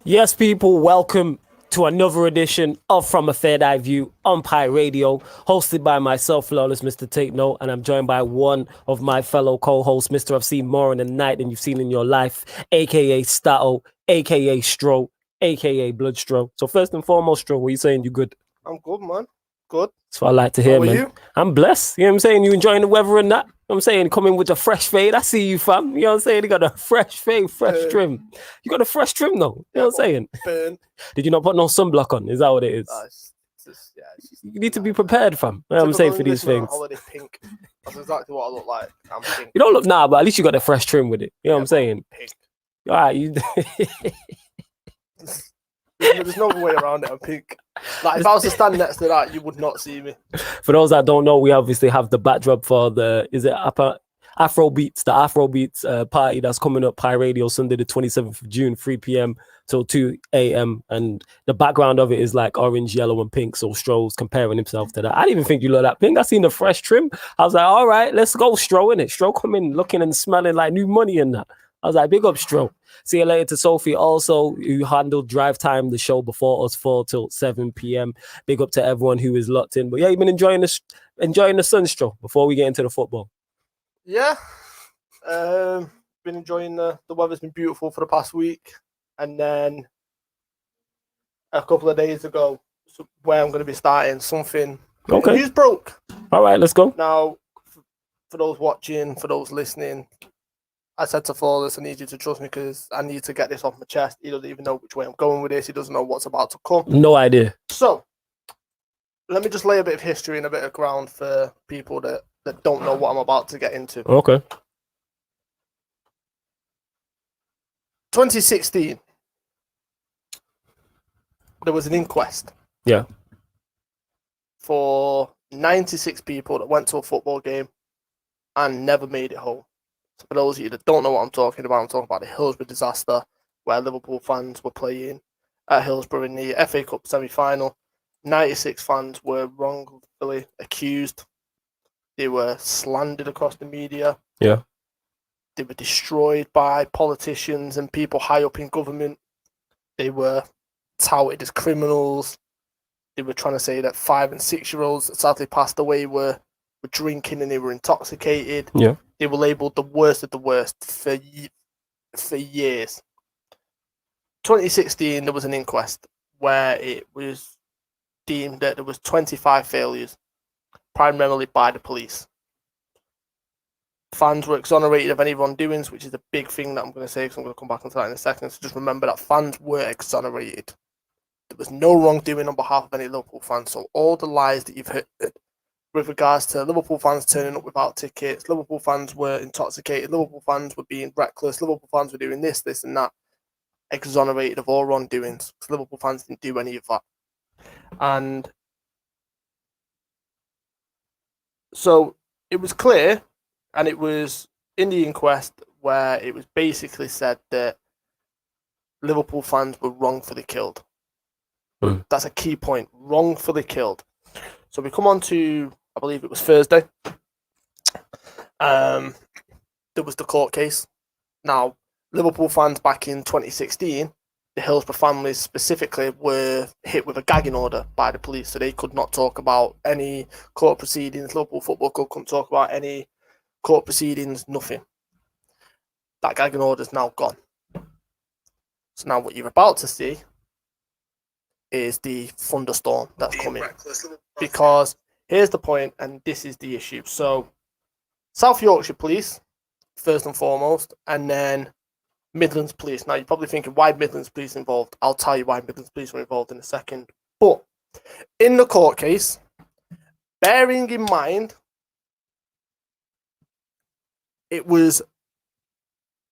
Yes, people, welcome to another edition of From a Third Eye View on Pi Radio, hosted by myself, Flawless Mr. Take Note, and I'm joined by one of my fellow co-hosts, Mr. I've seen more in the night than you've seen in your life, aka Stato, aka Stro, aka Bloodstro. So first and foremost, Stro, what are you saying? You good? I'm good, man. Good. That's what I like to How hear, are man. you? I'm blessed. You know what I'm saying? You enjoying the weather and that? You know what I'm saying? Coming with a fresh fade. I see you, fam. You know what I'm saying? You got a fresh fade, fresh Burn. trim. You got a fresh trim, though. You know what I'm saying? Burn. Did you not put no sunblock on? Is that what it is? It's just, it's just, You need to be prepared, fam. You know what I'm typical saying for these Englishman on things. holiday pink. That's exactly what I look like. I'm pink. You don't look nah, but at least you got a fresh trim with it. You know what I'm saying? Pink. All right, you. There's no way around it. I'm pink. Like if I was to stand next to that, you would not see me. For those that don't know, we obviously have the backdrop for the Afrobeats, the Afrobeats party that's coming up Pi Radio Sunday the 27th of June, 3 p.m. till 2 a.m. And the background of it is like orange, yellow, and pink. So Stroll's comparing himself to that. I didn't even think you look that pink. I seen the fresh trim. I was like, all right, let's go, Stro, innit? Stro coming looking and smelling like new money and that. I was like, big up, Stro. See you later to Sophie also, who handled Drive Time, the show before us, 4 till 7 p.m. Big up to everyone who is locked in. But yeah, you've been enjoying the sun, Stro, before we get into the football. Yeah. Been enjoying the weather's been beautiful for the past week. And then a couple of days ago, where I'm going to be starting something. Okay. News broke. All right, let's go. Now, for those watching, for those listening, I said to Flawless, I need you to trust me because I need to get this off my chest. He doesn't even know which way I'm going with this. He doesn't know what's about to come. No idea. So, let me just lay a bit of history and a bit of ground for people that don't know what I'm about to get into. Okay. 2016, there was an inquest. Yeah. For 96 people that went to a football game and never made it home. So for those of you that don't know what I'm talking about the Hillsborough disaster, where Liverpool fans were playing at Hillsborough in the FA Cup semi-final. 96 fans were wrongfully accused. They were slandered across the media. Yeah. They were destroyed by politicians and people high up in government. They were touted as criminals. They were trying to say that 5 and 6 year olds that sadly passed away were drinking and they were intoxicated. Yeah. They were labelled the worst of the worst for years. 2016, there was an inquest where it was deemed that there was 25 failures, primarily by the police. Fans were exonerated of any wrongdoings, which is a big thing that I'm going to say because I'm going to come back onto that in a second. So just remember that fans were exonerated. There was no wrongdoing on behalf of any Liverpool fans. So all the lies that you've heard with regards to Liverpool fans turning up without tickets, Liverpool fans were intoxicated, Liverpool fans were being reckless, Liverpool fans were doing this, and that, exonerated of all wrongdoings. Because Liverpool fans didn't do any of that. And so it was clear, and it was in the inquest where it was basically said that Liverpool fans were wrongfully killed. That's a key point, wrongfully killed. So we come on to, I believe it was Thursday. There was the court case. Now, Liverpool fans back in 2016, the Hillsborough families specifically were hit with a gagging order by the police, so they could not talk about any court proceedings. Liverpool Football Club couldn't talk about any court proceedings, nothing. That gagging order is now gone. So now what you're about to see is the thunderstorm that's coming. Because here's the point, and this is the issue. So South Yorkshire Police, first and foremost, and then Midlands Police. Now you're probably thinking, why Midlands Police involved? I'll tell you why Midlands Police were involved in a second. But in the court case, bearing in mind, it was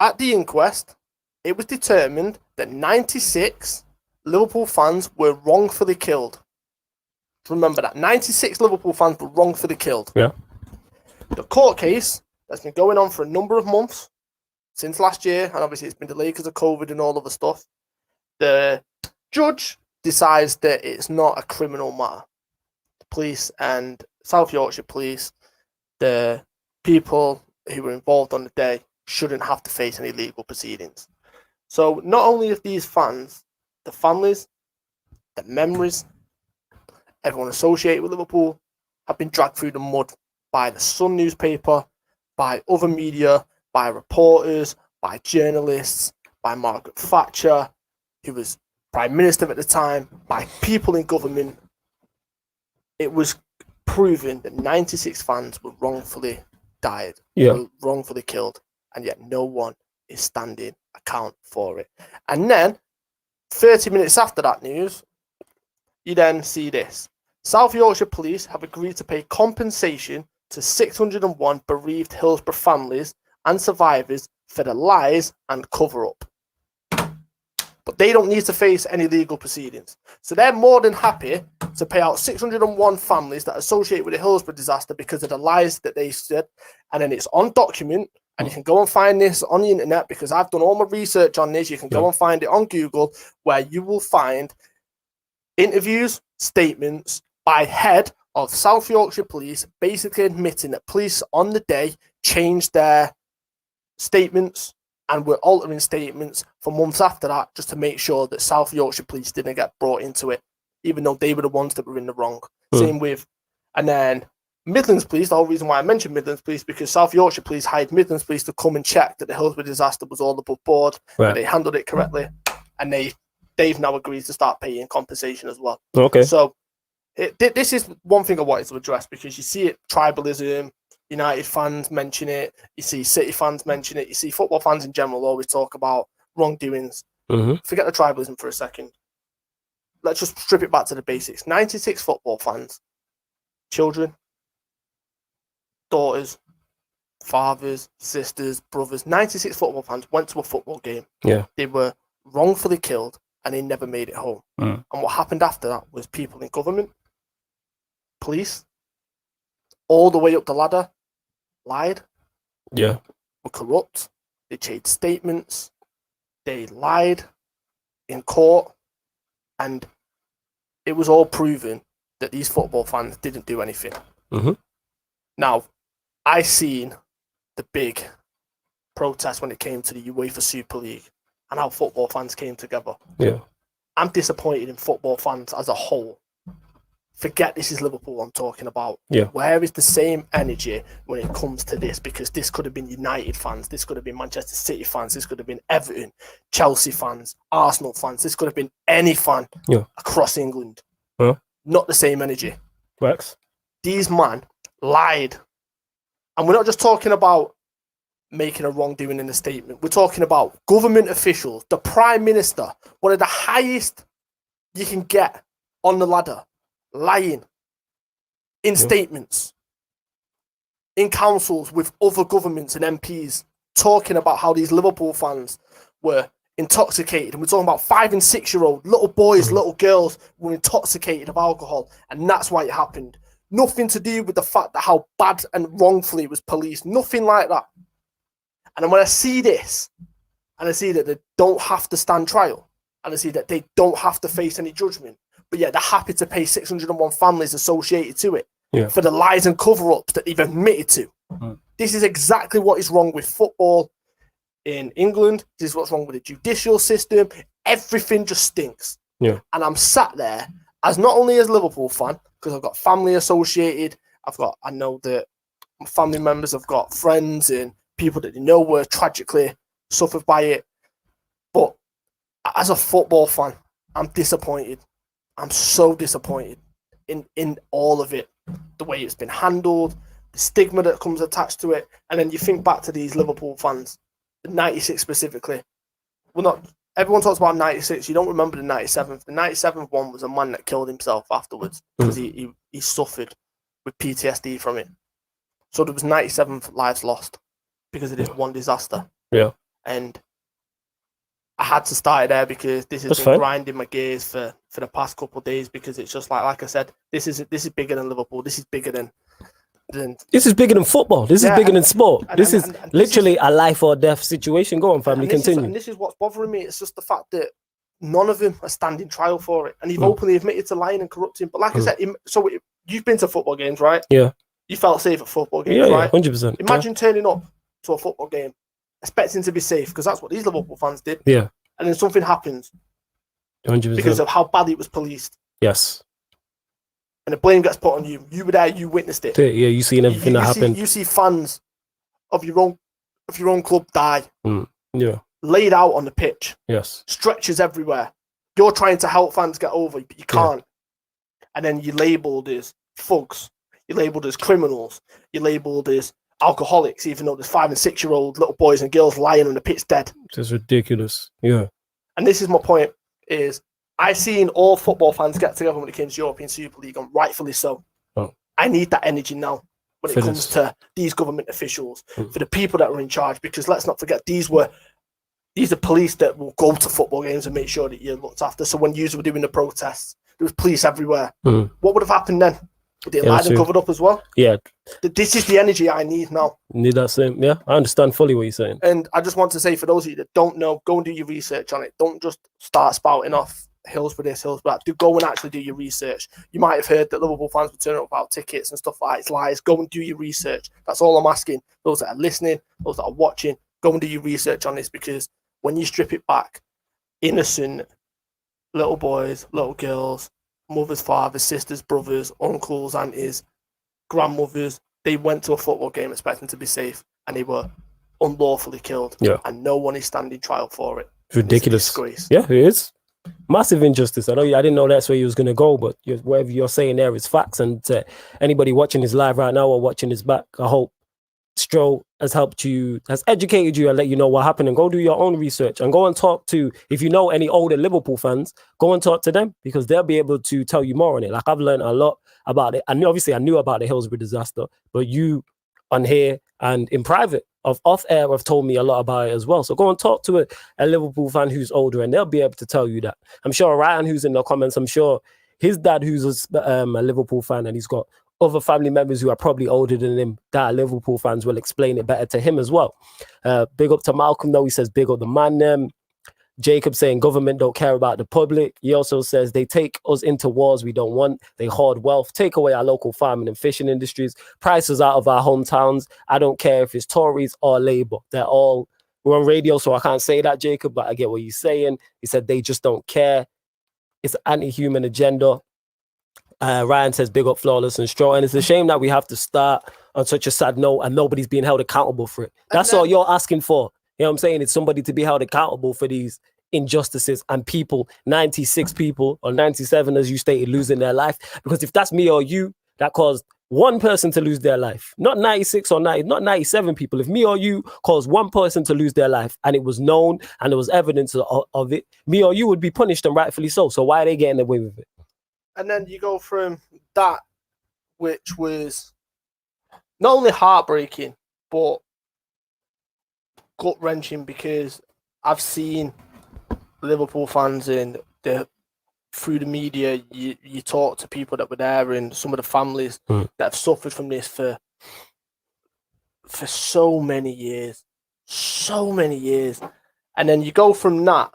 at the inquest, it was determined that 96 Liverpool fans were wrongfully killed. Remember that. 96 Liverpool fans were wrongfully killed. Yeah. The court case that's been going on for a number of months, since last year, and obviously it's been delayed because of COVID and all other stuff. The judge decides that it's not a criminal matter. The police and South Yorkshire Police, the people who were involved on the day, shouldn't have to face any legal proceedings. So not only have these fans the families, the memories, everyone associated with Liverpool have been dragged through the mud by the Sun newspaper, by other media, by reporters, by journalists, by Margaret Thatcher, who was Prime Minister at the time, by people in government. It was proven that 96 fans were wrongfully were wrongfully killed, and yet no one is standing account for it. And then, 30 minutes after that news, you then see this. South Yorkshire Police have agreed to pay compensation to 601 bereaved Hillsborough families and survivors for the lies and cover-up. But they don't need to face any legal proceedings. So they're more than happy to pay out 601 families that associate with the Hillsborough disaster because of the lies that they said. And then it's on document, and you can go and find this on the internet because I've done all my research on this. You can go and find it on Google, where you will find interviews, statements by head of South Yorkshire Police basically admitting that police on the day changed their statements and were altering statements for months after that just to make sure that South Yorkshire Police didn't get brought into it, even though they were the ones that were in the wrong. Same with, and then Midlands Police, the whole reason why I mentioned Midlands Police, because South Yorkshire Police hired Midlands Police to come and check that the Hillsborough disaster was all above board, that they handled it correctly, and they've now agreed to start paying compensation as well. Okay. So this is one thing I wanted to address, because you see it, tribalism, United fans mention it, you see City fans mention it, you see football fans in general always talk about wrongdoings. Forget the tribalism for a second. Let's just strip it back to the basics. 96 football fans, children, daughters, fathers, sisters, brothers, 96 football fans went to a football game. Yeah. They were wrongfully killed and they never made it home. And what happened after that was people in government, police, all the way up the ladder, lied, were corrupt, they changed statements, they lied in court, and it was all proven that these football fans didn't do anything. Now, I seen the big protest when it came to the UEFA Super League and how football fans came together. I'm disappointed in football fans as a whole. Forget this is Liverpool I'm talking about. Where is the same energy when it comes to this? Because this could have been United fans, this could have been Manchester City fans, this could have been Everton, Chelsea fans, Arsenal fans, this could have been any fan across England. Not the same energy. Works. These men lied. And we're not just talking about making a wrongdoing in a statement. We're talking about government officials, the Prime Minister, one of the highest you can get on the ladder, lying in statements, in councils with other governments and MPs, talking about how these Liverpool fans were intoxicated. And we're talking about 5 and 6 year old little boys, little girls were intoxicated of alcohol. And that's why it happened. Nothing to do with the fact that how bad and wrongfully it was policed. Nothing like that. And then when I see this, and I see that they don't have to stand trial, and I see that they don't have to face any judgment, but yet they're happy to pay 601 families associated to it for the lies and cover-ups that they've admitted to. This is exactly what is wrong with football in England. This is what's wrong with the judicial system. Everything just stinks. And I'm sat there as not only as a Liverpool fan, because I've got family associated, I know that my family members have got friends and people that they know were tragically suffered by it. But as a football fan, I'm disappointed. I'm so disappointed in all of it. The way it's been handled, the stigma that comes attached to it. And then you think back to these Liverpool fans, the 96 specifically. Everyone talks about 96. You don't remember the 97th. The 97th one was a man that killed himself afterwards because he suffered with PTSD from it. So there was 97 lives lost because of this one disaster. And I had to start there because this has been grinding my gears for the past couple of days, because it's just like I said, this is bigger than Liverpool. This is bigger than this is bigger than football. This is bigger than sport. This is literally a life or death situation. Go on, family, continue. And this is what's bothering me. It's just the fact that none of them are standing trial for it. And you've openly admitted to lying and corrupting. But like I said, so you've been to football games, right? You felt safe at football games, right? 100%. Imagine turning up to a football game expecting to be safe, because that's what these Liverpool fans did. And then something happens 100%. because of how badly it was policed. Yes. And the blame gets put on you. You were there, you witnessed it. Yeah, you seen everything that happened. You see fans of your own club die. Yeah. Laid out on the pitch. Yes. Stretchers everywhere. You're trying to help fans get over, but you can't. And then you're labelled as thugs. You're labelled as criminals. You're labelled as alcoholics, even though there's 5 and 6 year old little boys and girls lying on the pitch dead. It's ridiculous. Yeah. And this is my point, is I've seen all football fans get together when it came to European Super League, and rightfully so. Oh. I need that energy now when it comes to these government officials, for the people that are in charge, because let's not forget, these are police that will go to football games and make sure that you're looked after. So when you were doing the protests, there was police everywhere. What would have happened then? Would it lie and covered up as well? Yeah. This is the energy I need now. Need that same. Yeah, I understand fully what you're saying. And I just want to say, for those of you that don't know, go and do your research on it. Don't just start spouting off Hillsborough this, Hillsborough that. Do go and actually do your research. You might have heard that Liverpool fans were turning up about tickets and stuff like that. It's lies. Go and do your research. That's all I'm asking. Those that are listening, those that are watching, go and do your research on this, because when you strip it back, innocent little boys, little girls, mothers, fathers, sisters, brothers, uncles, aunties, grandmothers, they went to a football game expecting to be safe, and they were unlawfully killed. Yeah. And no one is standing trial for it. It's ridiculous. It's a disgrace. Yeah, it is. Massive injustice. I didn't know that's where you was going to go, but whatever you're saying there is facts. And anybody watching this live right now or watching this back, I hope Stro has helped you, has educated you, and let you know what happened. And go do your own research and go and talk to, if you know any older Liverpool fans, go and talk to them, because they'll be able to tell you more on it. Like, I've learned a lot about it. And obviously I knew about the Hillsborough disaster, but you on here and in private off air have told me a lot about it as well. So go and talk to a Liverpool fan who's older, and they'll be able to tell you that. I'm sure Ryan, who's in the comments, I'm sure his dad, who's a Liverpool fan, and he's got other family members who are probably older than him that are Liverpool fans, will explain it better to him as well. Big up to Malcolm, though. He says, big up the man. Jacob saying government don't care about the public. He also says they take us into wars we don't want. They hoard wealth, take away our local farming and fishing industries, prices out of our hometowns. I don't care if it's Tories or Labour. We're on radio, so I can't say that, Jacob, but I get what he's saying. He said they just don't care. It's an anti-human agenda. Ryan says big up Flawless and Stro, and it's a shame that we have to start on such a sad note and nobody's being held accountable for it. That's all you're asking for. You know what I'm saying? It's somebody to be held accountable for these injustices and people, 96 people or 97, as you stated, losing their life. Because if that's me or you, that caused one person to lose their life, not 96 or 90, not 97 people. If me or you caused one person to lose their life and it was known and there was evidence of it, me or you would be punished, and rightfully so. So why are they getting away with it? And then you go from that, which was not only heartbreaking, but gut-wrenching, because I've seen Liverpool fans through the media, you talk to people that were there and some of the families that have suffered from this for so many years. And then you go from that,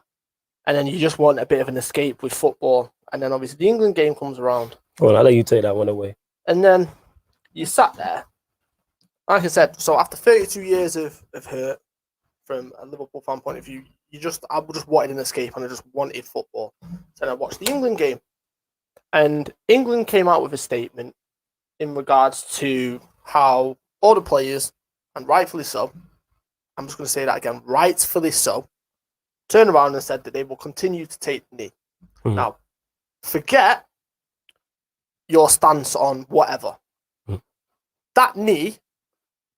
and then you just want a bit of an escape with football. And then obviously the England game comes around. Well, I'll let you take that one away. And then you sat there. Like I said, so after 32 years of hurt, from a Liverpool fan point of view, I just wanted an escape, and I just wanted football. So I watched the England game. And England came out with a statement in regards to how all the players, and rightfully so, I'm just going to say that again, rightfully so, turned around and said that they will continue to take the knee. Now, forget your stance on whatever. That knee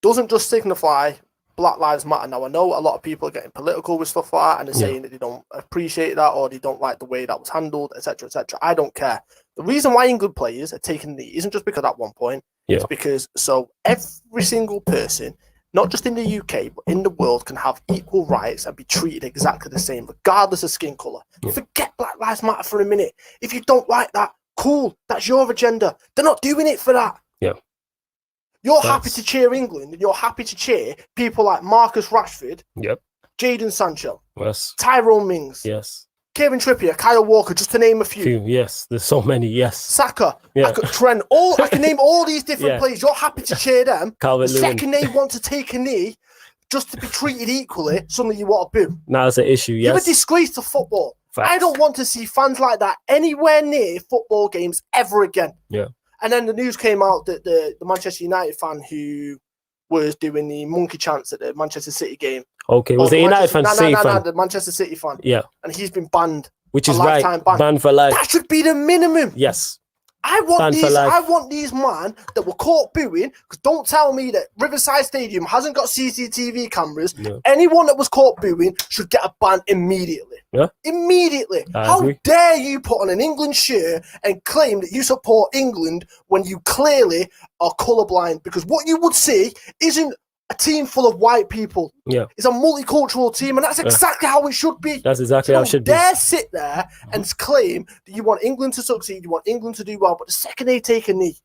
doesn't just signify Black Lives Matter. Now, I know a lot of people are getting political with stuff like that, and they're saying that they don't appreciate that, or they don't like the way that was handled, etc., etc. I don't care. The reason why England players are taking the knee isn't just because at one point. It's because so every single person, not just in the UK, but in the world, can have equal rights and be treated exactly the same, regardless of skin colour. Forget Black Lives Matter for a minute. If you don't like that, cool. That's your agenda. They're not doing it for that. You're happy to cheer England, and you're happy to cheer people like Marcus Rashford, Jadon Sancho, Tyrone Mings, Kieran Trippier, Kyle Walker, just to name a few. There's so many. Saka, Trent. I can name all these different players. You're happy to cheer them. The second they want to take a knee, just to be treated equally, suddenly you want to boo. Now it's an issue. You're a disgrace to football. Facts. I don't want to see fans like that anywhere near football games ever again. Yeah. And then the news came out that the Manchester United fan who was doing the monkey chants at the Manchester City game. Okay, was the United fan, City fan? The Manchester City fan. Yeah. And he's been banned. Which is right. Banned for life. That should be the minimum. Yes. I want these man that were caught booing, because don't tell me that Riverside Stadium hasn't got CCTV cameras. Yeah. Anyone that was caught booing should get a ban immediately. Yeah. Immediately. How dare you put on an England shirt and claim that you support England when you clearly are colourblind? Because what you would see isn't a team full of white people. Yeah. It's a multicultural team, and that's exactly how it should be. That's exactly how it should be. Don't dare sit there and claim that you want England to succeed, you want England to do well, but the second they take a knee,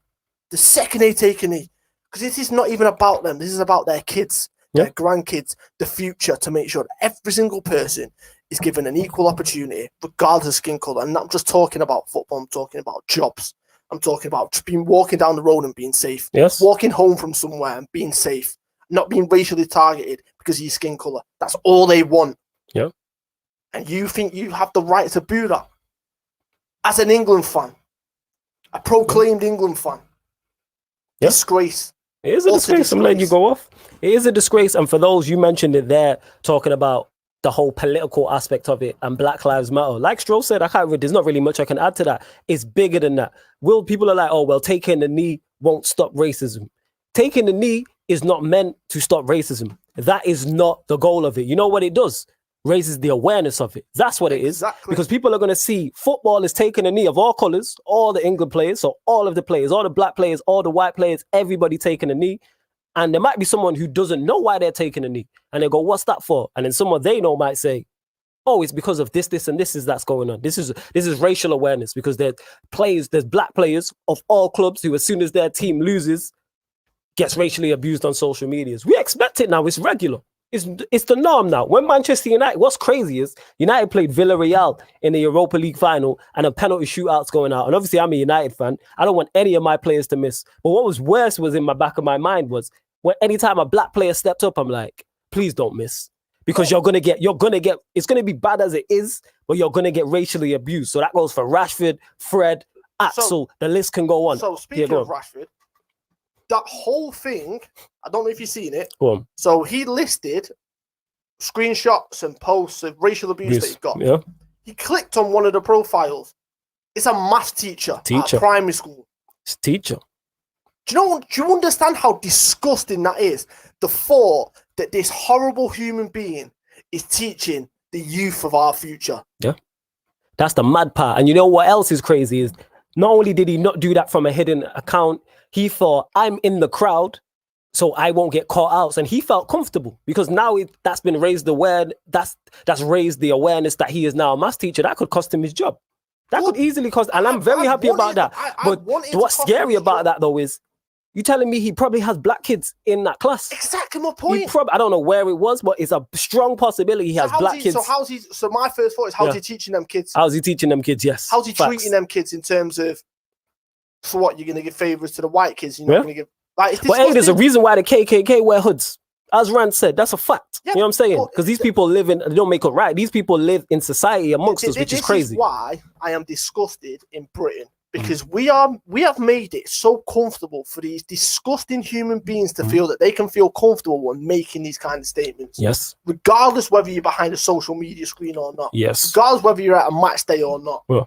because this is not even about them, this is about their kids, their grandkids, the future, to make sure that every single person is given an equal opportunity, regardless of skin colour. I'm not just talking about football, I'm talking about jobs. I'm talking about just walking down the road and being safe. Yes. Walking home from somewhere and being safe. Not being racially targeted because of your skin colour. That's all they want. Yeah. And you think you have the right to boo that? As an England fan, a proclaimed England fan. Yeah. Disgrace. It is a disgrace. I'm letting you go off. It is a disgrace. And for those, you mentioned it there, talking about the whole political aspect of it and Black Lives Matter. Like Stroll said, there's not really much I can add to that. It's bigger than that. People are like, oh, well, taking the knee won't stop racism. Taking the knee is not meant to stop racism. That is not the goal of it. You know what it does? Raises the awareness of it. That's what it is. Because people are going to see football is taking a knee of all colours, all the England players, so all of the players, all the black players, all the white players, everybody taking a knee. And there might be someone who doesn't know why they're taking a knee. And they go, what's that for? And then someone they know might say, oh, it's because of this, and this is that's going on. This is racial awareness, because there's black players of all clubs who, as soon as their team loses, gets racially abused on social medias. We expect it now. It's regular. It's the norm now. When Manchester United, what's crazy is United played Villarreal in the Europa League final and a penalty shootout's going out. And obviously I'm a United fan. I don't want any of my players to miss. But what was worse was in my back of my mind was when anytime a black player stepped up, I'm like, please don't miss. Because you're gonna get, it's gonna be bad as it is, but you're gonna get racially abused. So that goes for Rashford, Fred, Axel, the list can go on. So speaking of Rashford, that whole thing, I don't know if you've seen it. Go on. So he listed screenshots and posts of racial abuse that he got. Yeah. He clicked on one of the profiles. It's a maths teacher. At primary school. It's teacher. Do you understand how disgusting that is? The thought that this horrible human being is teaching the youth of our future. Yeah. That's the mad part. And you know what else is crazy is not only did he not do that from a hidden account, he thought, I'm in the crowd, so I won't get caught out. And he felt comfortable because now that's been raised that's raised the awareness that he is now a maths teacher. That could cost him his job. That could easily cost, and I'm very happy about that. But what's scary about that though is you telling me he probably has black kids in that class. Exactly my point. I don't know where it was, but it's a strong possibility he has black kids. So my first thought is, how's he teaching them kids? How's he teaching them kids? Yes. How's he treating them kids in terms of, for what, you're going to give favours to the white kids? You're not going to give... Like, but hey, there's a reason why the KKK wear hoods. As Rand said, that's a fact. Yeah, you know what I'm saying? Because these people they don't make it right. These people live in society amongst us, which is crazy. This is why I am disgusted in Britain. Because we have made it so comfortable for these disgusting human beings to feel that they can feel comfortable when making these kind of statements. Yes. Regardless whether you're behind a social media screen or not. Yes. Regardless whether you're at a match day or not. Yeah.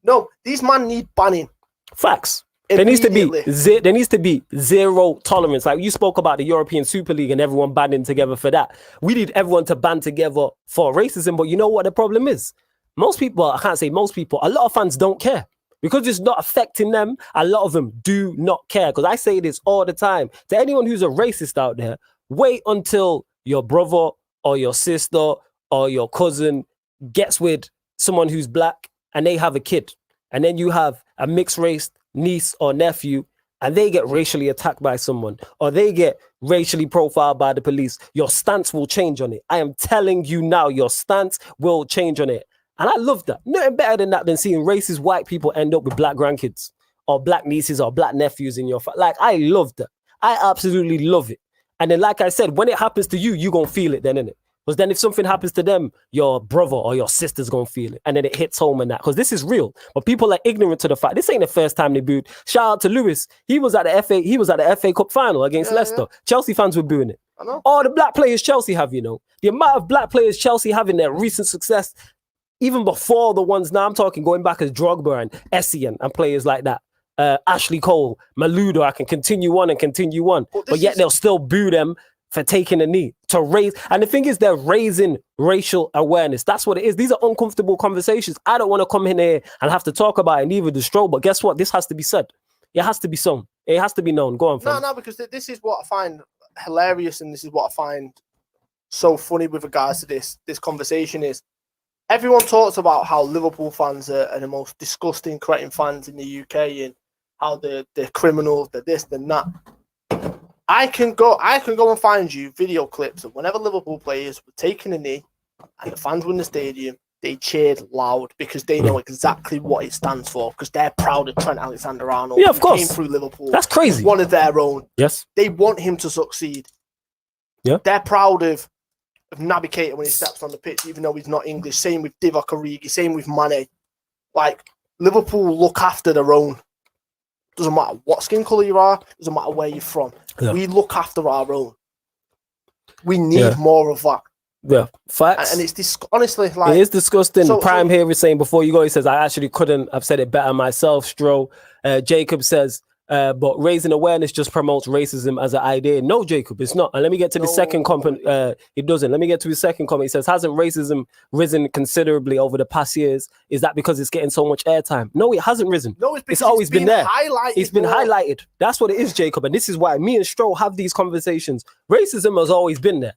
No, these men need banning. Facts. There needs to be zero tolerance. Like you spoke about the European Super League and everyone banding together for that. We need everyone to band together for racism. But you know what the problem is? Most people, I can't say most people, a lot of fans don't care. Because it's not affecting them, a lot of them do not care. Because I say this all the time. To anyone who's a racist out there, wait until your brother or your sister or your cousin gets with someone who's black and they have a kid. And then you have a mixed race niece or nephew and they get racially attacked by someone or they get racially profiled by the police. Your stance will change on it. I am telling you now, your stance will change on it. And I love that. Nothing better than that than seeing racist white people end up with black grandkids or black nieces or black nephews in your family. Like, I love that. I absolutely love it. And then, like I said, when it happens to you, you're going to feel it then, innit? Because then if something happens to them, your brother or your sister's going to feel it. And then it hits home and that. Because this is real. But people are ignorant to the fact. This ain't the first time they booed. Shout out to Lewis. He was at the FA Cup final against Leicester. Yeah. Chelsea fans were booing it. I know. All the black players Chelsea have, you know. The amount of black players Chelsea have in their recent success, even before the ones now I'm talking, going back as Drogba and Essien and players like that. Ashley Cole, Maludo, I can continue on. But yet they'll still boo them for taking a knee to raise. And the thing is, they're raising racial awareness. That's what it is. These are uncomfortable conversations. I don't want to come in here and have to talk about it, neither does Stroll. But guess what? This has to be said. It has to be sown. It has to be known. Go on, fam. No, because this is what I find hilarious, and this is what I find so funny with regards to this conversation is everyone talks about how Liverpool fans are the most disgusting, cretin fans in the UK, and how they're criminals, they're this, they're that. I can go and find you video clips of whenever Liverpool players were taking a knee and the fans were in the stadium, they cheered loud because they know exactly what it stands for, because they're proud of Trent Alexander-Arnold. Yeah, of course. Came through Liverpool. That's crazy. One of their own. Yes. They want him to succeed. Yeah. They're proud of Naby Keita when he steps on the pitch, even though he's not English. Same with Divock Origi. Same with Mane. Like, Liverpool look after their own. Doesn't matter what skin colour you are. Doesn't matter where you're from. Yeah. We look after our own. We need more of that. Yeah, facts. And it's honestly, like, it is disgusting. Prime here is saying before you go, he says, I actually couldn't have said it better myself, Stro. Jacob says, but raising awareness just promotes racism as an idea. No, Jacob, it's not. And let me get to the second comment. It doesn't. Let me get to his second comment. He says, hasn't racism risen considerably over the past years? Is that because it's getting so much airtime? No, it hasn't risen. No, it's always been there. It's been more. Highlighted. That's what it is, Jacob. And this is why me and Stro have these conversations. Racism has always been there.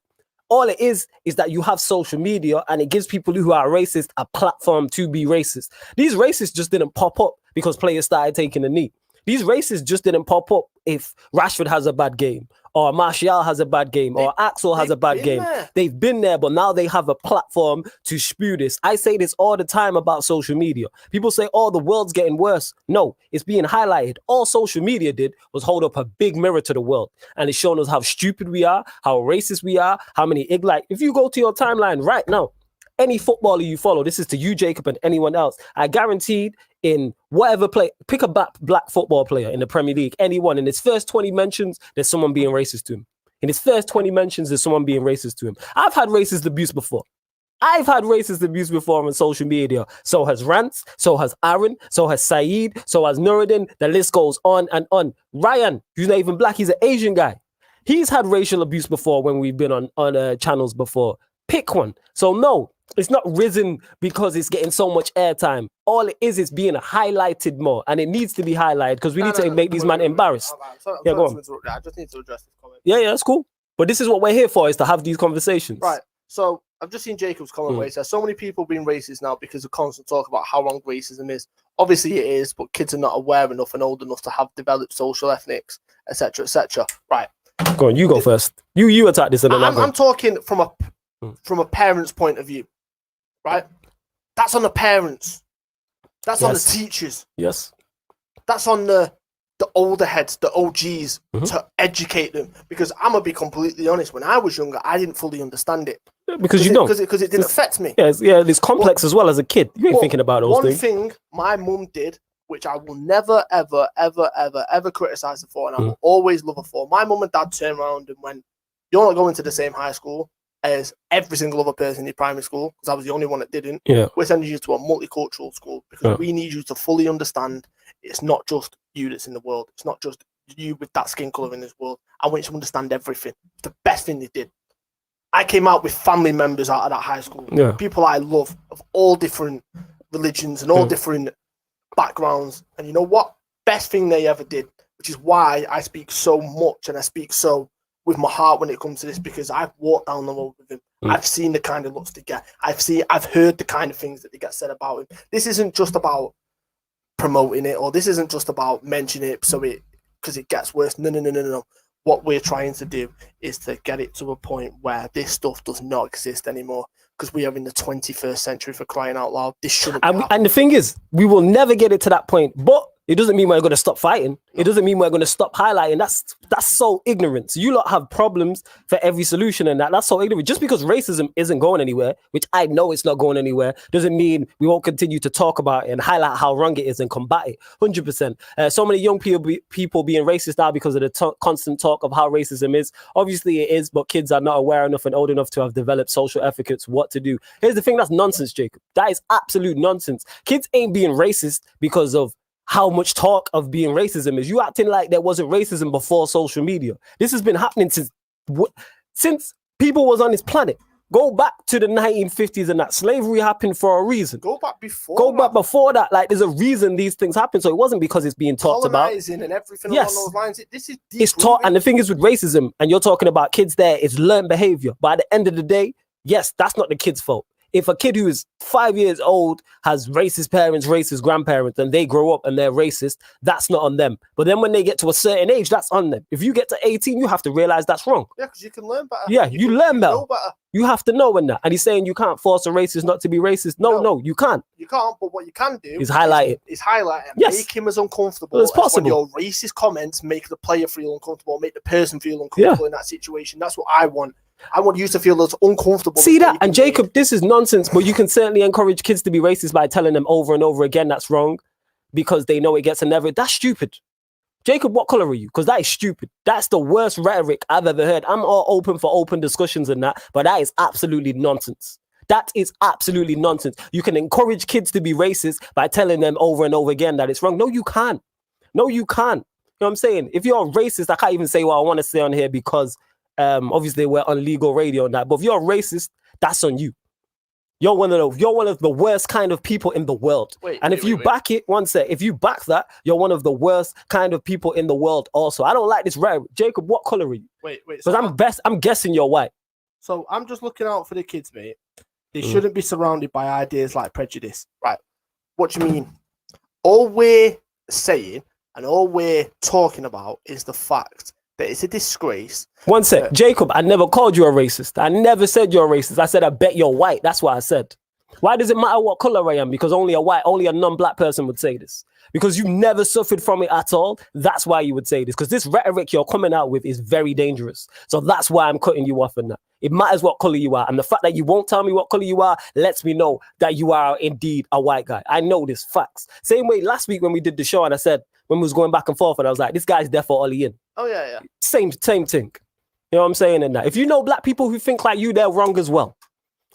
All it is that you have social media and it gives people who are racist a platform to be racist. These racists just didn't pop up because players started taking a knee. These racists just didn't pop up if Rashford has a bad game or Martial has a bad game or Axel has a bad game. They've been there, but now they have a platform to spew this. I say this all the time about social media. People say, oh, the world's getting worse. No, it's being highlighted. All social media did was hold up a big mirror to the world. And it's shown us how stupid we are, how racist we are, how many like, if you go to your timeline right now, any footballer you follow, this is to you, Jacob, and anyone else, I guaranteed in whatever play, pick a black football player in the Premier League, anyone, in his first 20 mentions, there's someone being racist to him. In his first 20 mentions, there's someone being racist to him. I've had racist abuse before. On social media. So has Rance, so has Aaron, so has Saeed, so has Nuruddin. The list goes on and on. Ryan, who's not even black, he's an Asian guy. He's had racial abuse before when we've been on channels before. Pick one. So no, it's not risen because it's getting so much airtime. All it is being highlighted more, and it needs to be highlighted because we need to make these men embarrassed. Go on. I just need to address this comment. Yeah, that's cool. But this is what we're here for, is to have these conversations. Right. So I've just seen Jacob's comment where he says, so many people being racist now because of constant talk about how wrong racism is. Obviously it is, but kids are not aware enough and old enough to have developed social ethnics, etc., etc. Right. Go on, you go first. You attack this. And then I'm talking from a parent's point of view, right? That's on the parents. That's on the teachers. Yes. That's on the older heads, the OGs, to educate them. Because I'm going to be completely honest, when I was younger, I didn't fully understand it. Yeah, because it didn't affect me. Yeah, it's complex as well as a kid. You ain't thinking about those things. One thing my mum did, which I will never, ever, ever, ever, ever criticize her for, and I will always love her for. My mum and dad turned around and went, you're not going to the same high school as every single other person in your primary school, because I was the only one that didn't. Yeah. We're sending you to a multicultural school because we need you to fully understand it's not just you that's in the world. It's not just you with that skin colour in this world. I want you to understand everything. It's the best thing they did. I came out with family members out of that high school. Yeah. People I love of all different religions and all different backgrounds. And you know what? Best thing they ever did, which is why I speak so much and I speak so with my heart when it comes to this, because I've walked down the road with him. I've seen the kind of looks they get. I've heard the kind of things that they get said about him. This isn't just about promoting it, or this isn't just about mentioning it because it gets worse. No. What we're trying to do is to get it to a point where this stuff does not exist anymore, because we are in the 21st century, for crying out loud. This shouldn't be and the thing is, we will never get it to that point, but It doesn't mean we're going to stop fighting. It doesn't mean we're going to stop highlighting. That's so ignorant. So you lot have problems for every solution, and that's so ignorant. Just because racism isn't going anywhere, which I know it's not going anywhere, doesn't mean we won't continue to talk about it and highlight how wrong it is and combat it. 100%. So many young people being racist now because of the constant talk of how racism is. Obviously it is, but kids are not aware enough and old enough to have developed social etiquettes, what to do. Here's the thing, that's nonsense, Jacob. That is absolute nonsense. Kids ain't being racist because of how much talk of being racism is. You acting like there wasn't racism before social media. This has been happening since people was on this planet. Go back to the 1950s and that slavery happened for a reason. Go back before that. Like, there's a reason these things happen. So it wasn't because it's being talked about. Colonizing and everything along those lines. This is deep. It's taught. And the thing is with racism, and you're talking about kids there, it's learned behavior. But at the end of the day, yes, that's not the kid's fault. If a kid who is 5 years old has racist parents, racist grandparents, and they grow up and they're racist, that's not on them. But then when they get to a certain age, that's on them. If you get to 18, you have to realize that's wrong. Yeah, because you can learn better. Yeah, you learn better. You have to know in that. And he's saying you can't force a racist not to be racist. No, you can't. You can't, but what you can do is highlight it. Make him as uncomfortable as possible. Your racist comments make the player feel uncomfortable, make the person feel uncomfortable in that situation. That's what I want. I want you to feel as uncomfortable. See that? And Jacob, this is nonsense, but you can certainly encourage kids to be racist by telling them over and over again that's wrong because they know it gets a never. That's stupid. Jacob, what color are you? Because that is stupid. That's the worst rhetoric I've ever heard. I'm all open for open discussions and that, but that is absolutely nonsense. That is absolutely nonsense. You can encourage kids to be racist by telling them over and over again that it's wrong. No, you can't. No, you can't. You know what I'm saying? If you're a racist, I can't even say what I want to say on here because obviously we're on legal radio and that, but if you're a racist, that's on you. You're one of the worst kind of people in the world. If you back it, if you back that, you're one of the worst kind of people in the world also. I don't like this rhetoric. Jacob, what color are you? Because I'm guessing you're white. So I'm just looking out for the kids, mate. They shouldn't be surrounded by ideas like prejudice. Right. What do you mean? All we're saying and all we're talking about is the fact that it's a disgrace. One sec, Jacob, I never called you a racist. I never said you're a racist. I said, I bet you're white. That's what I said. Why does it matter what color I am? Because only a non-black person would say this. Because you never suffered from it at all. That's why you would say this. Because this rhetoric you're coming out with is very dangerous. So that's why I'm cutting you off on that. It matters what color you are. And the fact that you won't tell me what color you are lets me know that you are indeed a white guy. I know this, facts. Same way last week when we did the show and I said, when we was going back and forth and I was like, this guy's deaf for Ollie in. Oh, yeah. Same thing. You know what I'm saying in that? If you know black people who think like you, they're wrong as well.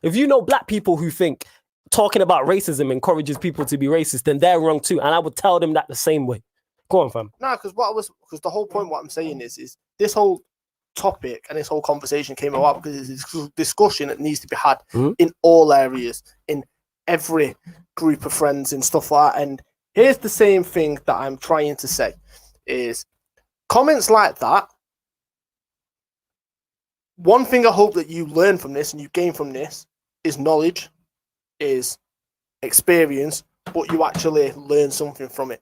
If you know black people who think talking about racism encourages people to be racist, then they're wrong too. And I would tell them that the same way. Go on, fam. No, because the whole point, what I'm saying is this whole topic and this whole conversation came about because it's a discussion that needs to be had in all areas, in every group of friends and stuff like that. And here's the same thing that I'm trying to say is comments like that. One thing I hope that you learn from this and you gain from this is knowledge, is experience, but you actually learn something from it.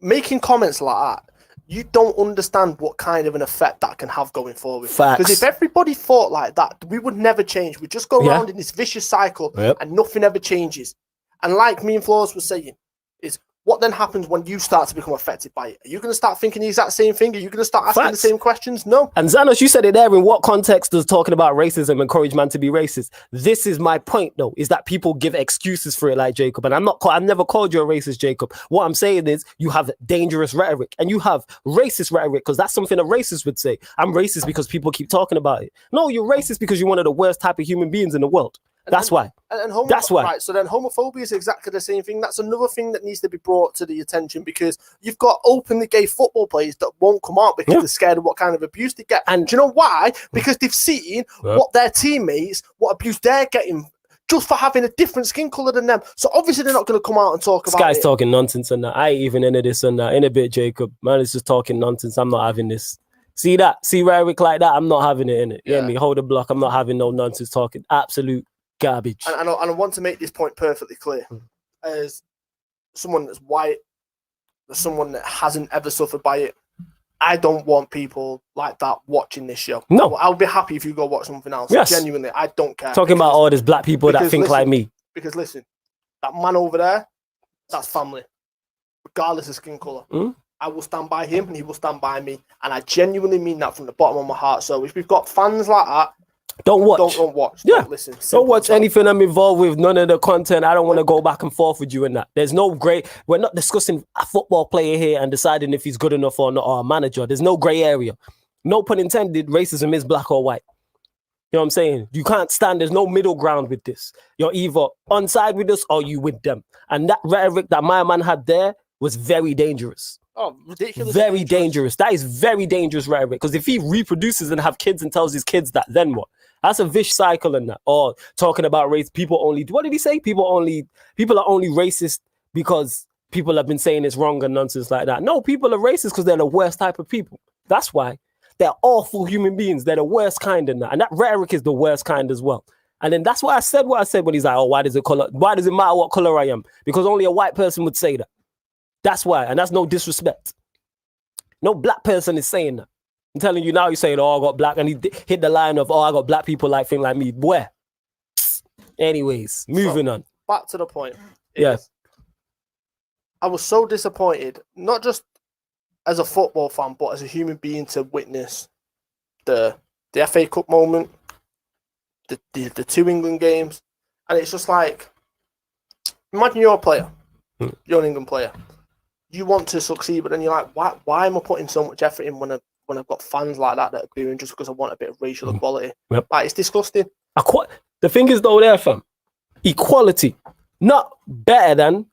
Making comments like that, you don't understand what kind of an effect that can have going forward. Because if everybody thought like that, we would never change. We just go around in this vicious cycle and nothing ever changes. And like me and Flores was saying, is what then happens when you start to become affected by it? Are you going to start thinking the exact same thing? Are you going to start asking the same questions? No. And Zanos, you said it there. In what context does talking about racism encourage man to be racist? This is my point, though, is that people give excuses for it like Jacob. And I've never called you a racist, Jacob. What I'm saying is you have dangerous rhetoric and you have racist rhetoric because that's something a racist would say. I'm racist because people keep talking about it. No, you're racist because you're one of the worst type of human beings in the world. That's why. That's why. Right, so then homophobia is exactly the same thing. That's another thing that needs to be brought to the attention because you've got openly gay football players that won't come out because they're scared of what kind of abuse they get. And do you know why? Because they've seen what their teammates, what abuse they're getting just for having a different skin color than them. So obviously they're not going to come out and talk about it. This guy's talking nonsense and that. I ain't even into this and that. In a bit, Jacob. Man, it's just talking nonsense. I'm not having this. See that? See rhetoric like that? I'm not having it in it. You hear me? Hold the block. I'm not having no nonsense talking. Absolute garbage. And I want to make this point perfectly clear. As someone that's white, as someone that hasn't ever suffered by it, I don't want people like that watching this show. No. I'll be happy if you go watch something else. Yes. Genuinely, I don't care. Talking about all these black people that think like me. Because listen, that man over there, that's family. regardless of skin color. I will stand by him and he will stand by me. And I genuinely mean that from the bottom of my heart. So if we've got fans like that, don't watch. Don't watch. Yeah. Don't listen. Don't watch anything I'm involved with. None of the content. I don't want to go back and forth with you in that. There's no grey. We're not discussing a football player here and deciding if he's good enough or not, or a manager. There's no grey area. No pun intended. Racism is black or white. You know what I'm saying? You can't stand. There's no middle ground with this. You're either on side with us or you with them. And that rhetoric that my man had there was very dangerous. Oh, ridiculous. Very dangerous. That is very dangerous rhetoric. Because if he reproduces and have kids and tells his kids that, then what? That's a vicious cycle in that. Or talking about race, people only, what did he say? People are only racist because people have been saying it's wrong and nonsense like that. No, people are racist because they're the worst type of people. That's why. They're awful human beings. They're the worst kind in that. And that rhetoric is the worst kind as well. And then that's why I said what I said when he's like, oh, why does it matter what color I am? Because only a white person would say that. That's why. And that's no disrespect. No black person is saying that. I'm telling you now, he's saying, oh, I got black. And he hit the line of, oh, I got black people like me. Where? Anyways, moving on. Back to the point. Yes. I was so disappointed, not just as a football fan, but as a human being to witness the FA Cup moment, the two England games. And it's just like, imagine you're a player. You're an England player. You want to succeed, but then you're like, why am I putting so much effort in when I've got fans like that are doing just because I want a bit of racial equality? Yep. Like, it's disgusting. The thing is though there, fam, equality, not better than,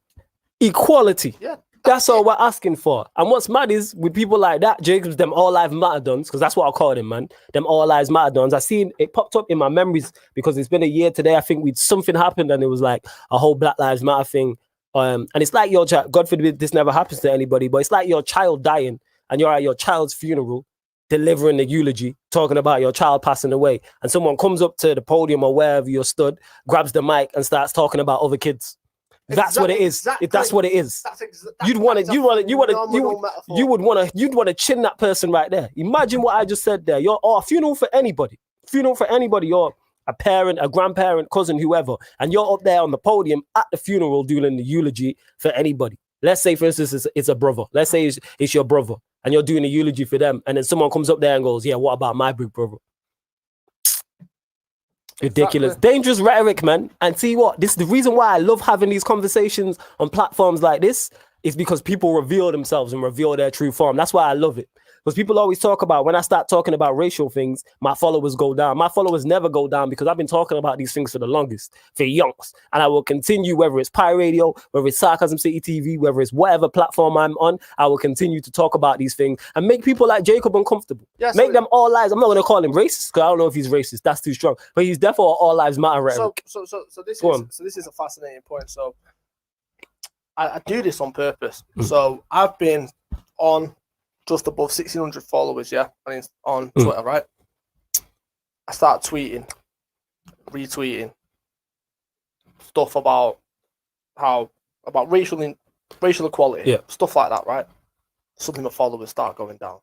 equality. Yeah. That's all we're asking for. And what's mad is with people like that, Jacobs, them all lives matter dons, because that's what I call them, man. Them all lives matter dons. I seen it popped up in my memories because it's been a year today. I think something happened and it was like a whole Black Lives Matter thing. And it's like your child, God forbid this never happens to anybody, but it's like your child dying and you're at your child's funeral delivering the eulogy, talking about your child passing away. And someone comes up to the podium or wherever you're stood, grabs the mic and starts talking about other kids. That's what it is. Exactly. That's what it is. You'd want to chin that person right there. Imagine what I just said there. You're a funeral for anybody. You're a parent, a grandparent, cousin, whoever, and you're up there on the podium at the funeral doing the eulogy for anybody. Let's say, for instance, it's a brother. Let's say it's your brother, and you're doing a eulogy for them, and then someone comes up there and goes, "Yeah, what about my big brother?" Ridiculous. Exactly. Dangerous rhetoric, man. And see what? This is the reason why I love having these conversations on platforms like this, is because people reveal themselves and reveal their true form. That's why I love it. Because people always talk about, when I start talking about racial things, my followers go down. My followers never go down because I've been talking about these things for the longest, for yonks. And I will continue, whether it's Pi Radio, whether it's Sarcasm City TV, whether it's whatever platform I'm on, I will continue to talk about these things and make people like Jacob uncomfortable. Yeah, make them all lives. I'm not going to call him racist because I don't know if he's racist. That's too strong. But he's definitely all lives matter rhetoric. So this is a fascinating point. So I do this on purpose. So I've been on just above 1,600 followers, on Twitter, right? I start tweeting, retweeting stuff about racial equality, stuff like that, right? Suddenly my followers start going down.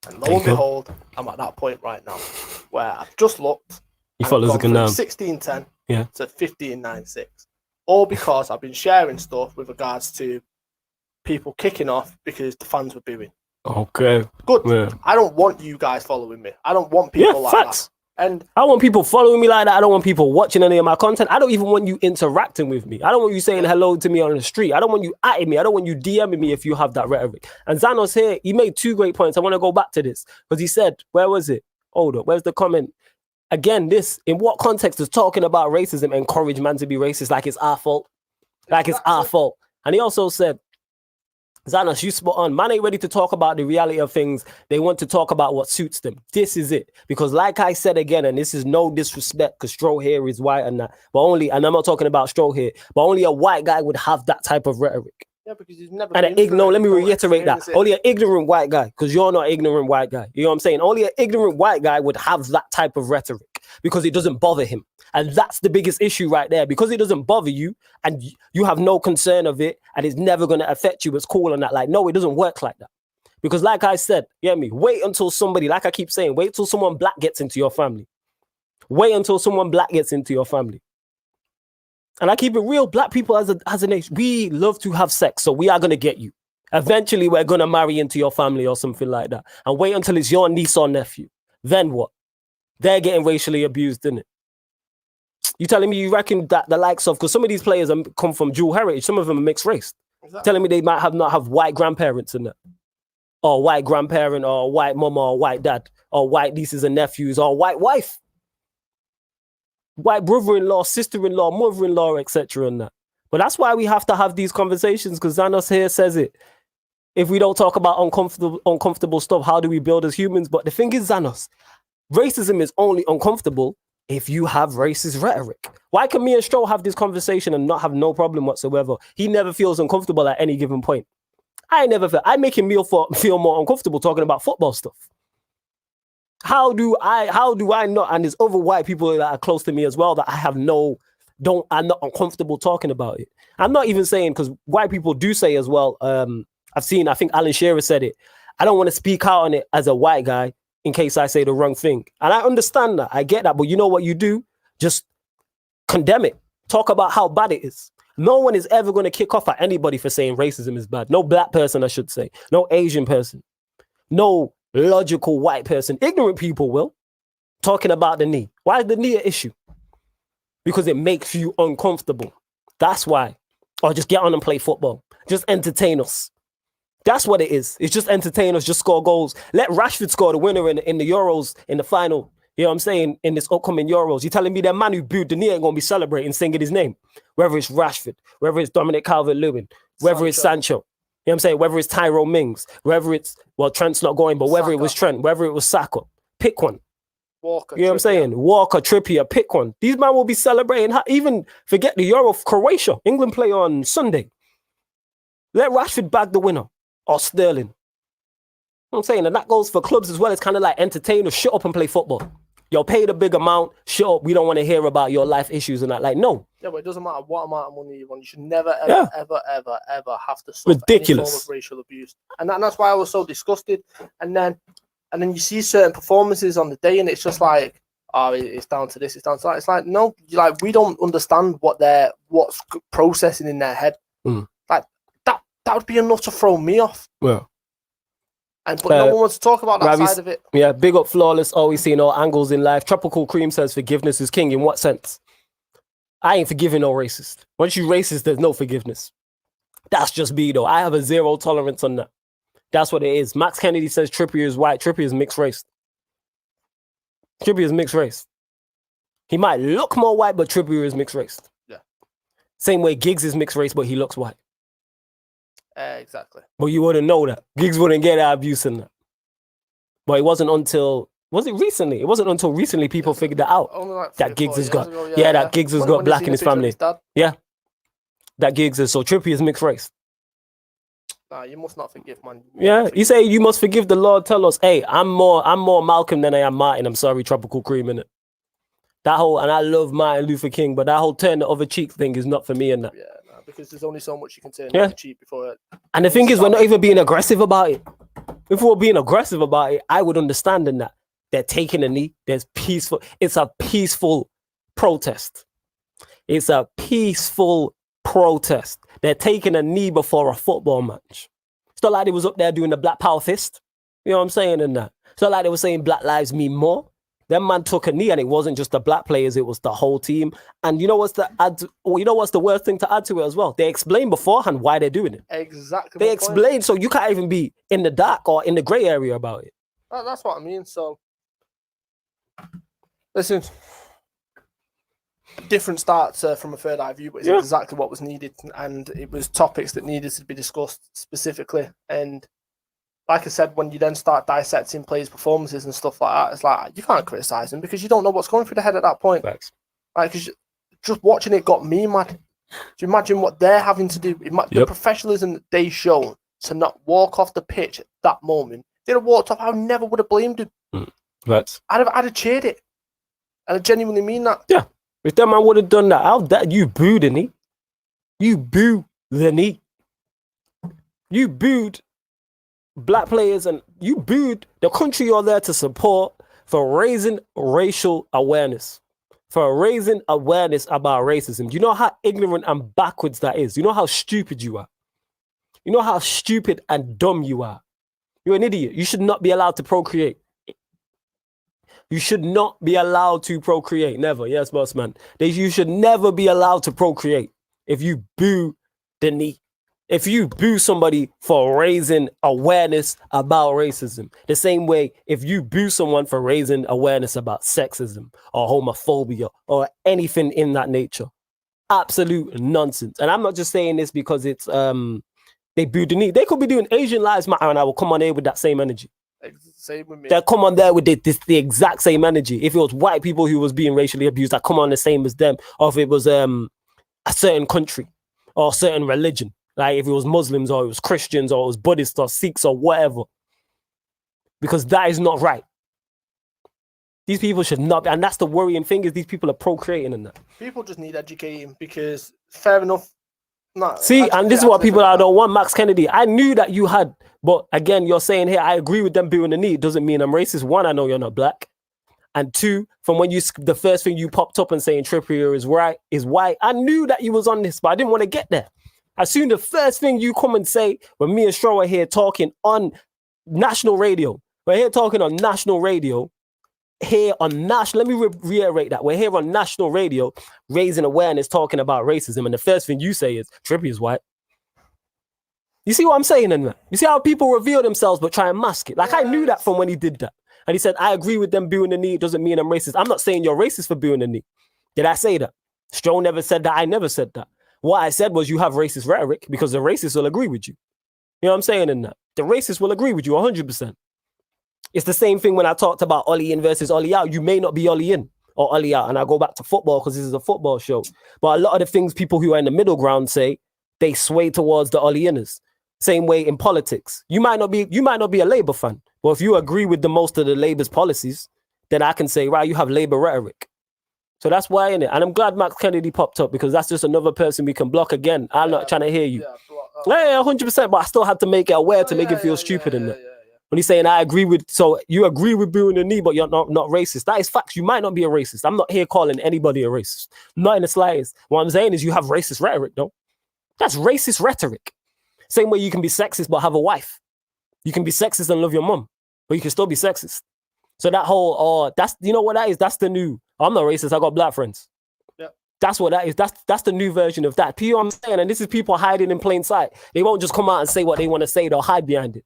And lo and behold, I'm at that point right now where I've just looked. Your followers are going down. 1610 to 1596. All because I've been sharing stuff with regards to people kicking off because the fans were booing. Okay. Good. Yeah. I don't want you guys following me. I don't want people like that. And I want people following me like that. I don't want people watching any of my content. I don't even want you interacting with me. I don't want you saying hello to me on the street. I don't want you atting me. I don't want you DMing me if you have that rhetoric. And Zanos here, he made 2 great points. I want to go back to this because he said, where was it? Hold up. Where's the comment? Again, this, in what context does talking about racism encourage man to be racist like it's our fault? Like it's our fault. And he also said, Zanos, you spot on. Man ain't ready to talk about the reality of things. They want to talk about what suits them. This is it. Because like I said again, and this is no disrespect, because Stroh here is white and that, but only, and I'm not talking about Stroh here, but only a white guy would have that type of rhetoric. Yeah, because he's never let me reiterate that. Only an ignorant white guy, because you're not an ignorant white guy. You know what I'm saying? Only an ignorant white guy would have that type of rhetoric because it doesn't bother him. And that's the biggest issue right there. Because it doesn't bother you and you have no concern of it and it's never going to affect you. It's cool on that. Like, no, it doesn't work like that. Because like I said, wait until somebody, like I keep saying, wait till someone black gets into your family. Wait until someone black gets into your family. And I keep it real. Black people as a nation, we love to have sex, so we are gonna get you. Eventually, we're gonna marry into your family or something like that, and wait until it's your niece or nephew. Then what? They're getting racially abused, isn't it? You telling me you reckon that the likes of, because some of these players come from dual heritage, some of them are mixed race. Exactly. Telling me they might not have white grandparents in that, or white grandparent, or white mama, or white dad, or white nieces and nephews, or white wife, white brother-in-law, sister-in-law, mother-in-law, etc. and that. But that's why we have to have these conversations, because Xanos here says it. If we don't talk about uncomfortable stuff, how do we build as humans? But the thing is, Xanos, racism is only uncomfortable if you have racist rhetoric. Why can me and Stroll have this conversation and not have no problem whatsoever? He never feels uncomfortable at any given point. I make him feel more uncomfortable talking about football stuff. How do I not? And there's other white people that are close to me as well that I'm not uncomfortable talking about it. I'm not even saying, because white people do say as well, I think Alan Shearer said it, I don't want to speak out on it as a white guy in case I say the wrong thing. And I understand that, I get that, but you know what you do? Just condemn it. Talk about how bad it is. No one is ever going to kick off at anybody for saying racism is bad. No black person, I should say. No Asian person. No logical white person. Ignorant people will. Talking about the knee. Why is the knee an issue? Because it makes you uncomfortable. That's why. Or just get on and play football. Just entertain us. That's what it is. It's just entertain us, just score goals. Let Rashford score the winner in the Euros in the final. You know what I'm saying? In this upcoming Euros. You're telling me that man who booed the knee ain't going to be celebrating, singing his name. Whether it's Rashford, whether it's Dominic Calvert-Lewin, whether it's Sancho. You know what I'm saying? Whether it's Tyrone Mings, whether it's, well, Trent's not going, but whether it was Trent, whether it was Saka. Pick one. Walker, you know what I'm saying? Walker, Trippier, pick one. These men will be celebrating. Even forget the Euro of Croatia. England play on Sunday. Let Rashford bag the winner. Or Sterling. You know what I'm saying? And that goes for clubs as well. It's kind of like entertainers. Shut up and play football. You're paid a big amount. Shut up. We don't want to hear about your life issues and that. Like, no. Yeah, but it doesn't matter what amount of money you want. You should never, ever, ever have to suffer ridiculous any form of racial abuse. And that's why I was so disgusted. And then you see certain performances on the day, and it's just like, oh, it's down to this, it's down to that. It's like, no, like we don't understand what's processing in their head. Like that would be enough to throw me off. Well. But no one wants to talk about that side of it. Yeah, big up Flawless, always seeing all angles in life. Tropical Cream says forgiveness is king. In what sense? I ain't forgiving no racist. Once you racist, there's no forgiveness. That's just me though. I have a zero tolerance on that. That's what it is. Max Kennedy says Trippier is white. Trippier is mixed race. Trippier is mixed race. He might look more white, but Trippier is mixed race. Yeah. Same way Giggs is mixed race, but he looks white. Exactly. But you wouldn't know that. Giggs wouldn't get that abuse in that. But it wasn't until, was it recently? It wasn't until recently people figured that out. Only like that Giggs has got, that Giggs has got black in his family. Yeah. That Giggs is, so Trippier is mixed race. Nah, you must not forgive, man. You say you must forgive the Lord. Tell us, hey, I'm more Malcolm than I am Martin. I'm sorry, Tropical Cream, innit? That whole, and I love Martin Luther King, but that whole turn the other cheek thing is not for me and that. Yeah. Because there's only so much you can turn the cheek before it. And the thing is, we're not even being aggressive about it. If we were being aggressive about it, I would understand in that. They're taking a knee. There's peaceful. It's a peaceful protest. It's a peaceful protest. They're taking a knee before a football match. It's not like they was up there doing the Black Power fist. You know what I'm saying in that? It's not like they were saying Black Lives mean more. Them man took a knee, and it wasn't just the black players; it was the whole team. And you know what's the worst thing to add to it as well? They explained beforehand why they're doing it. Exactly. They explained, so you can't even be in the dark or in the grey area about it. That's what I mean. So, listen, different starts from a third eye view, but it's exactly what was needed, and it was topics that needed to be discussed specifically. And like I said, when you then start dissecting players' performances and stuff like that, it's like you can't criticize them because you don't know what's going through the head at that point. Thanks. Like, cause just watching it got me mad. Do you imagine what they're having to do? The professionalism that they shown to not walk off the pitch at that moment. If they'd have walked off, I never would have blamed him. I'd have cheered it, and I genuinely mean that. Yeah, if that man would have done that, you booed the knee. You boo the knee. You booed black players, and you booed the country you're there to support for raising racial awareness. for raising awareness about racism. Do you know how ignorant and backwards that is? You know how stupid you are? You know how stupid and dumb you are? You're an idiot. You should not be allowed to procreate. You should not be allowed to procreate. Never. Yes, boss man. You should never be allowed to procreate if you boo the knee. If you boo somebody for raising awareness about racism, the same way if you boo someone for raising awareness about sexism or homophobia or anything in that nature, absolute nonsense. And I'm not just saying this because it's they booed the knee. They could be doing Asian Lives Matter and I will come on here with that same energy. Same with me. They'll come on there with the exact same energy. If it was white people who was being racially abused, I come on the same as them. Or if it was a certain country or a certain religion, like if it was Muslims or it was Christians or it was Buddhists or Sikhs or whatever, because that is not right. These people should not be, and that's the worrying thing is these people are procreating and that. People just need educating because fair enough. See, and this is what people I don't want. Max Kennedy, I knew that you had, but again, you're saying here, I agree with them booing the knee. It doesn't mean I'm racist. One, I know you're not black. And two, from when the first thing you popped up and saying Trippier is white, I knew that you was on this, but I didn't want to get there. As soon the first thing you come and say, when me and Stro are here talking on national radio, we're here talking on national radio, let me reiterate that. We're here on national radio, raising awareness, talking about racism, and the first thing you say is, Trippier is white. You see what I'm saying in that? You see how people reveal themselves but try and mask it? Like, I knew that from when he did that. And he said, I agree with them booing the knee. It doesn't mean I'm racist. I'm not saying you're racist for booing the knee. Did I say that? Stro never said that. I never said that. What I said was you have racist rhetoric because the racists will agree with you. You know what I'm saying in that? The racists will agree with you 100%. It's the same thing when I talked about Ollie in versus Ollie out. You may not be Ollie in or Ollie out. And I go back to football because this is a football show. But a lot of the things people who are in the middle ground say, they sway towards the Ollie inners. Same way in politics. You might not be a Labour fan. But if you agree with the most of the Labour's policies, then I can say, right, you have Labour rhetoric. So that's why, innit? And I'm glad Max Kennedy popped up because that's just another person we can block again. I'm not trying to hear you. Yeah, 100%. But I still had to make it aware to make it feel stupid in that. When he's saying, I agree with, so you agree with booing the knee, but you're not racist. That is facts. You might not be a racist. I'm not here calling anybody a racist. Not in the slightest. What I'm saying is you have racist rhetoric, though. That's racist rhetoric. Same way you can be sexist but have a wife. You can be sexist and love your mum, but you can still be sexist. So that whole, that's, you know what that is? That's the new, I'm not racist, I got black friends. Yep. That's what that is. That's the new version of that. You know what I'm saying? And this is people hiding in plain sight. They won't just come out and say what they want to say. They'll hide behind it.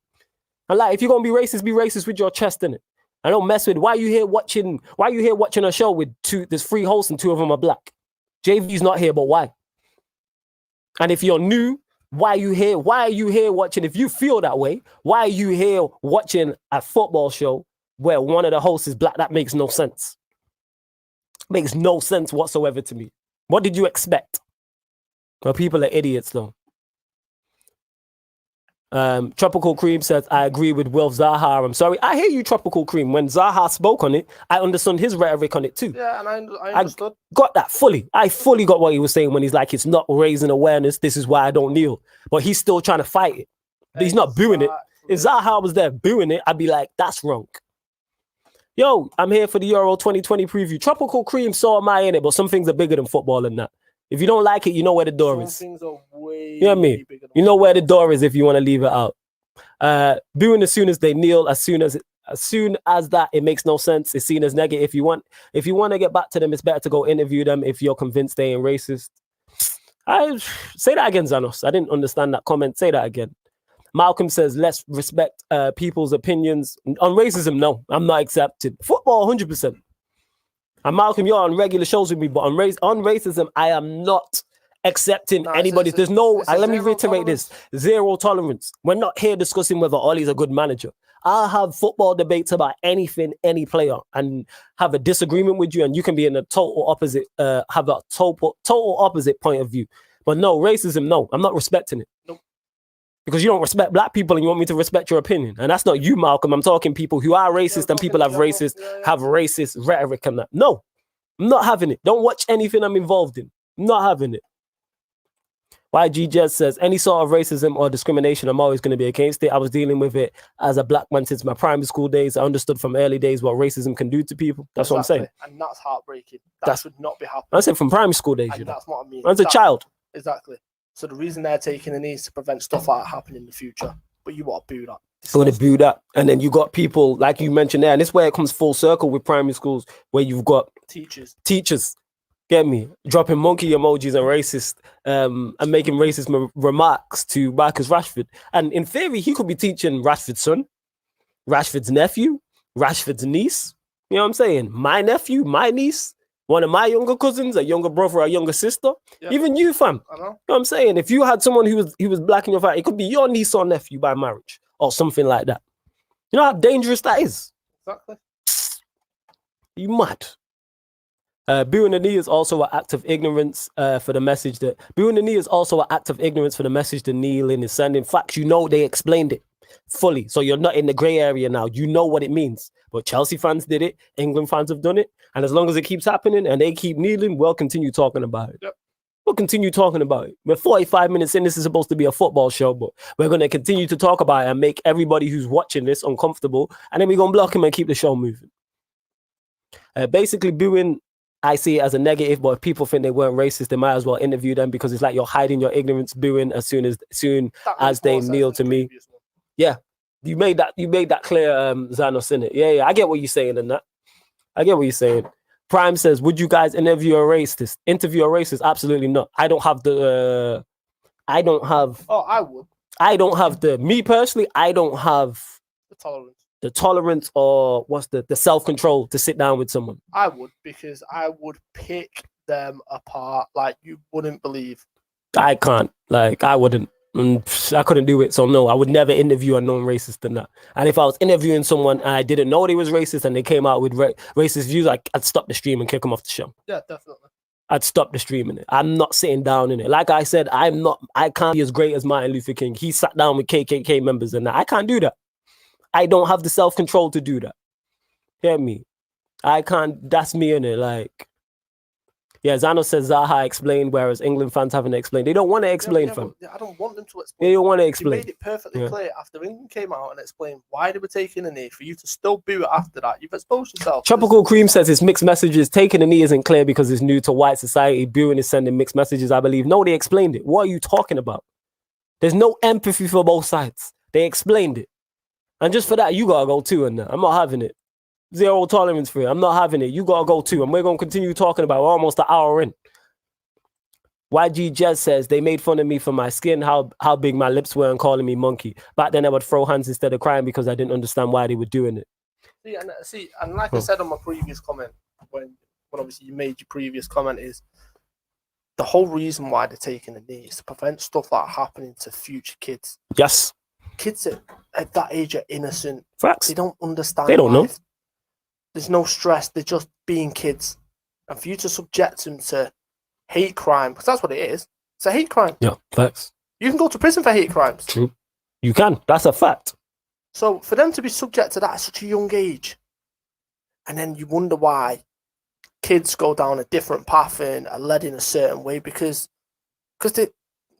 And like, if you're going to be racist with your chest, innit? I don't mess with, why are you here watching a show with there's 3 hosts and 2 of them are black? JV's not here, but why? And if you're new, why are you here? Why are you here watching? If you feel that way, why are you here watching a football show where one of the hosts is black? That makes no sense. Makes no sense whatsoever to me. What did you expect? Well, people are idiots, though. Tropical Cream says, I agree with Wilf Zaha. I'm sorry. I hear you, Tropical Cream. When Zaha spoke on it, I understood his rhetoric on it too. Yeah, and I understood. Got that fully. I fully got what he was saying when he's like, it's not raising awareness. This is why I don't kneel. But he's still trying to fight it. He's not booing it. If Zaha was there booing it, I'd be like, that's wrong. Yo, I'm here for the Euro 2020 preview. Tropical Cream saw my in it, but some things are bigger than football than that. If you don't like it, you know where the door is. Some things are way, you know what I mean? You know where the door is if you want to leave it out. Booing as soon as they kneel, as soon as that, it makes no sense. It's seen as negative. If you want to get back to them, it's better to go interview them if you're convinced they ain't racist. I say that again, Zanos. I didn't understand that comment. Say that again. Malcolm says, let's respect people's opinions. On racism, no, I'm not accepted. Football, 100%. And Malcolm, you're on regular shows with me, but on racism, I am not accepting anybody. There's no, let me reiterate this, 0 tolerance. We're not here discussing whether Ollie's a good manager. I'll have football debates about anything, any player, and have a disagreement with you, and you can be in a total opposite, have a total opposite point of view. But no, racism, no, I'm not respecting it. Nope. Because you don't respect black people and you want me to respect your opinion. And that's not you, Malcolm. I'm talking people who are racist and people have racist rhetoric and that. No, I'm not having it. Don't watch anything I'm involved in. I'm not having it. YG Jez says, any sort of racism or discrimination, I'm always going to be against it. I was dealing with it as a black man since my primary school days. I understood from early days what racism can do to people. That's what I'm saying. And that's heartbreaking. That should not be happening. I said from primary school days, and that's what I mean. As a child. Exactly. So the reason they're taking the knees to prevent stuff like that happening in the future. But you want to boo that. You want to boo that. And then you got people, like you mentioned there, and this is where it comes full circle with primary schools, where you've got teachers. Get me? Dropping monkey emojis and racist and making racist remarks to Marcus Rashford. And in theory, he could be teaching Rashford's son, Rashford's nephew, Rashford's niece. You know what I'm saying? My nephew, my niece, one of my younger cousins, a younger brother, a younger sister. Yep. Even you, fam. I know. You know what I'm saying? If you had someone who was black in your family, it could be your niece or nephew by marriage or something like that. You know how dangerous that is? Exactly. You mad. Booing the knee is also an act of ignorance for the message that booing the knee is also an act of ignorance for the message that kneeling is sending. Facts, you know, they explained it fully, so you're not in the gray area now. You know what it means. But Chelsea fans did it, England fans have done it, and as long as it keeps happening and they keep kneeling, we'll continue talking about it. Yep. We'll continue talking about it. We're 45 minutes in. This is supposed to be a football show, but we're going to continue to talk about it and make everybody who's watching this uncomfortable, and then we're going to block him and keep the show moving. Basically, booing, I see it as a negative, but if people think they weren't racist, they might as well interview them because it's like you're hiding your ignorance, booing as soon as they kneel to me. Yeah, you made that clear, Zanos, innit? Yeah, I get what you're saying in that. I get what you're saying. Prime says, would you guys interview a racist? Absolutely not. I don't have the. Oh, I would. I don't have me personally, I don't have the tolerance or what's the self-control to sit down with someone. I would, because I would pick them apart like you wouldn't believe. I can't. Like, I wouldn't. I couldn't do it. So no, I would never interview a non-racist than that. And if I was interviewing someone and I didn't know they was racist and they came out with racist views, I'd stop the stream and kick them off the show. Yeah, definitely. I'd stop the stream in it. I'm not sitting down in it. Like I said, I can't be as great as Martin Luther King. He sat down with KKK members and that. I can't do that. I don't have the self-control to do that. Hear me? I can't. That's me in it. Like, yeah, Zano says Zaha explained, whereas England fans haven't explained. They don't want to explain, fam. I don't want them to explain. They don't want to explain. They made it perfectly clear after England came out and explained why they were taking a knee. For you to still boo it after that, you've exposed yourself. Tropical Cream says it's mixed messages. Taking a knee isn't clear because it's new to white society. Booing is sending mixed messages, I believe. No, they explained it. What are you talking about? There's no empathy for both sides. They explained it. And just for that, you gotta go too. And I'm not having it. Zero tolerance for it. I'm not having it. You gotta go too. And we're gonna continue talking about it. We're almost an hour in. YG Jez says they made fun of me for my skin, how big my lips were, and calling me monkey. Back then I would throw hands instead of crying because I didn't understand why they were doing it. And like I said on my previous comment, when obviously you made your previous comment, is the whole reason why they're taking the knee is to prevent stuff like happening to future kids. Yes. Kids at that age are innocent. Facts. They don't understand. They don't know. There's no stress. They're just being kids. And for you to subject them to hate crime, because that's what it is. It's a hate crime. Yeah, facts. You can go to prison for hate crimes. True. You can. That's a fact. So for them to be subject to that at such a young age, and then you wonder why kids go down a different path and are led in a certain way because they're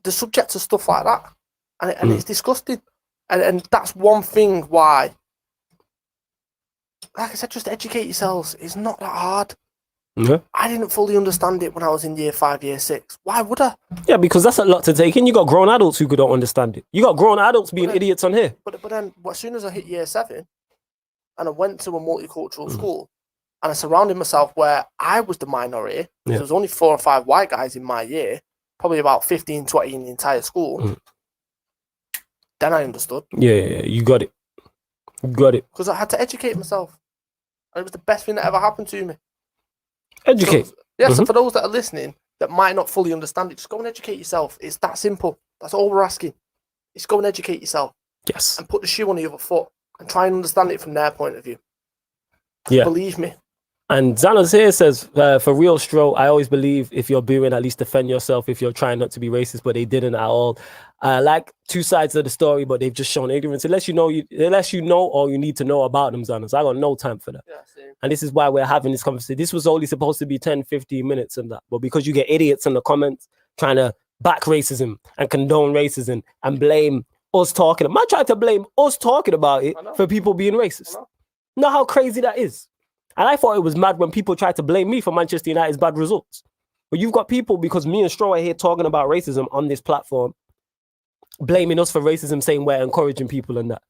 subject to stuff like that. And it's disgusting. And that's one thing why, like I said, just educate yourselves. It's not that hard. Yeah. I didn't fully understand it when I was in year 5, year 6. Why would I? Yeah, because that's a lot to take in. You got grown adults who don't understand it. You got grown adults being idiots on here. But then, as soon as I hit year 7, and I went to a multicultural school, and I surrounded myself where I was the minority, there was only 4 or 5 white guys in my year, probably about 15, 20 in the entire school. Then I understood. Yeah, you got it. You got it. Because I had to educate myself. And it was the best thing that ever happened to me. Educate. So for those that are listening that might not fully understand it, just go and educate yourself. It's that simple. That's all we're asking. It's go and educate yourself. Yes. And put the shoe on the other foot and try and understand it from their point of view. Yeah. Believe me. And Zanos here says, for real, Stro, I always believe if you're booing, at least defend yourself if you're trying not to be racist, but they didn't at all. Like two sides of the story, but they've just shown ignorance. Unless you know or you need to know about them, Zanos. I got no time for that. Yeah, same. And this is why we're having this conversation. This was only supposed to be 10, 15 minutes and that. But because you get idiots in the comments trying to back racism and condone racism and blame us talking. Man tried to blame us talking about it for people being racist. Know how crazy that is? And I thought it was mad when people tried to blame me for Manchester United's bad results. But you've got people, because me and Stroh are here talking about racism on this platform, blaming us for racism, saying we're encouraging people and that.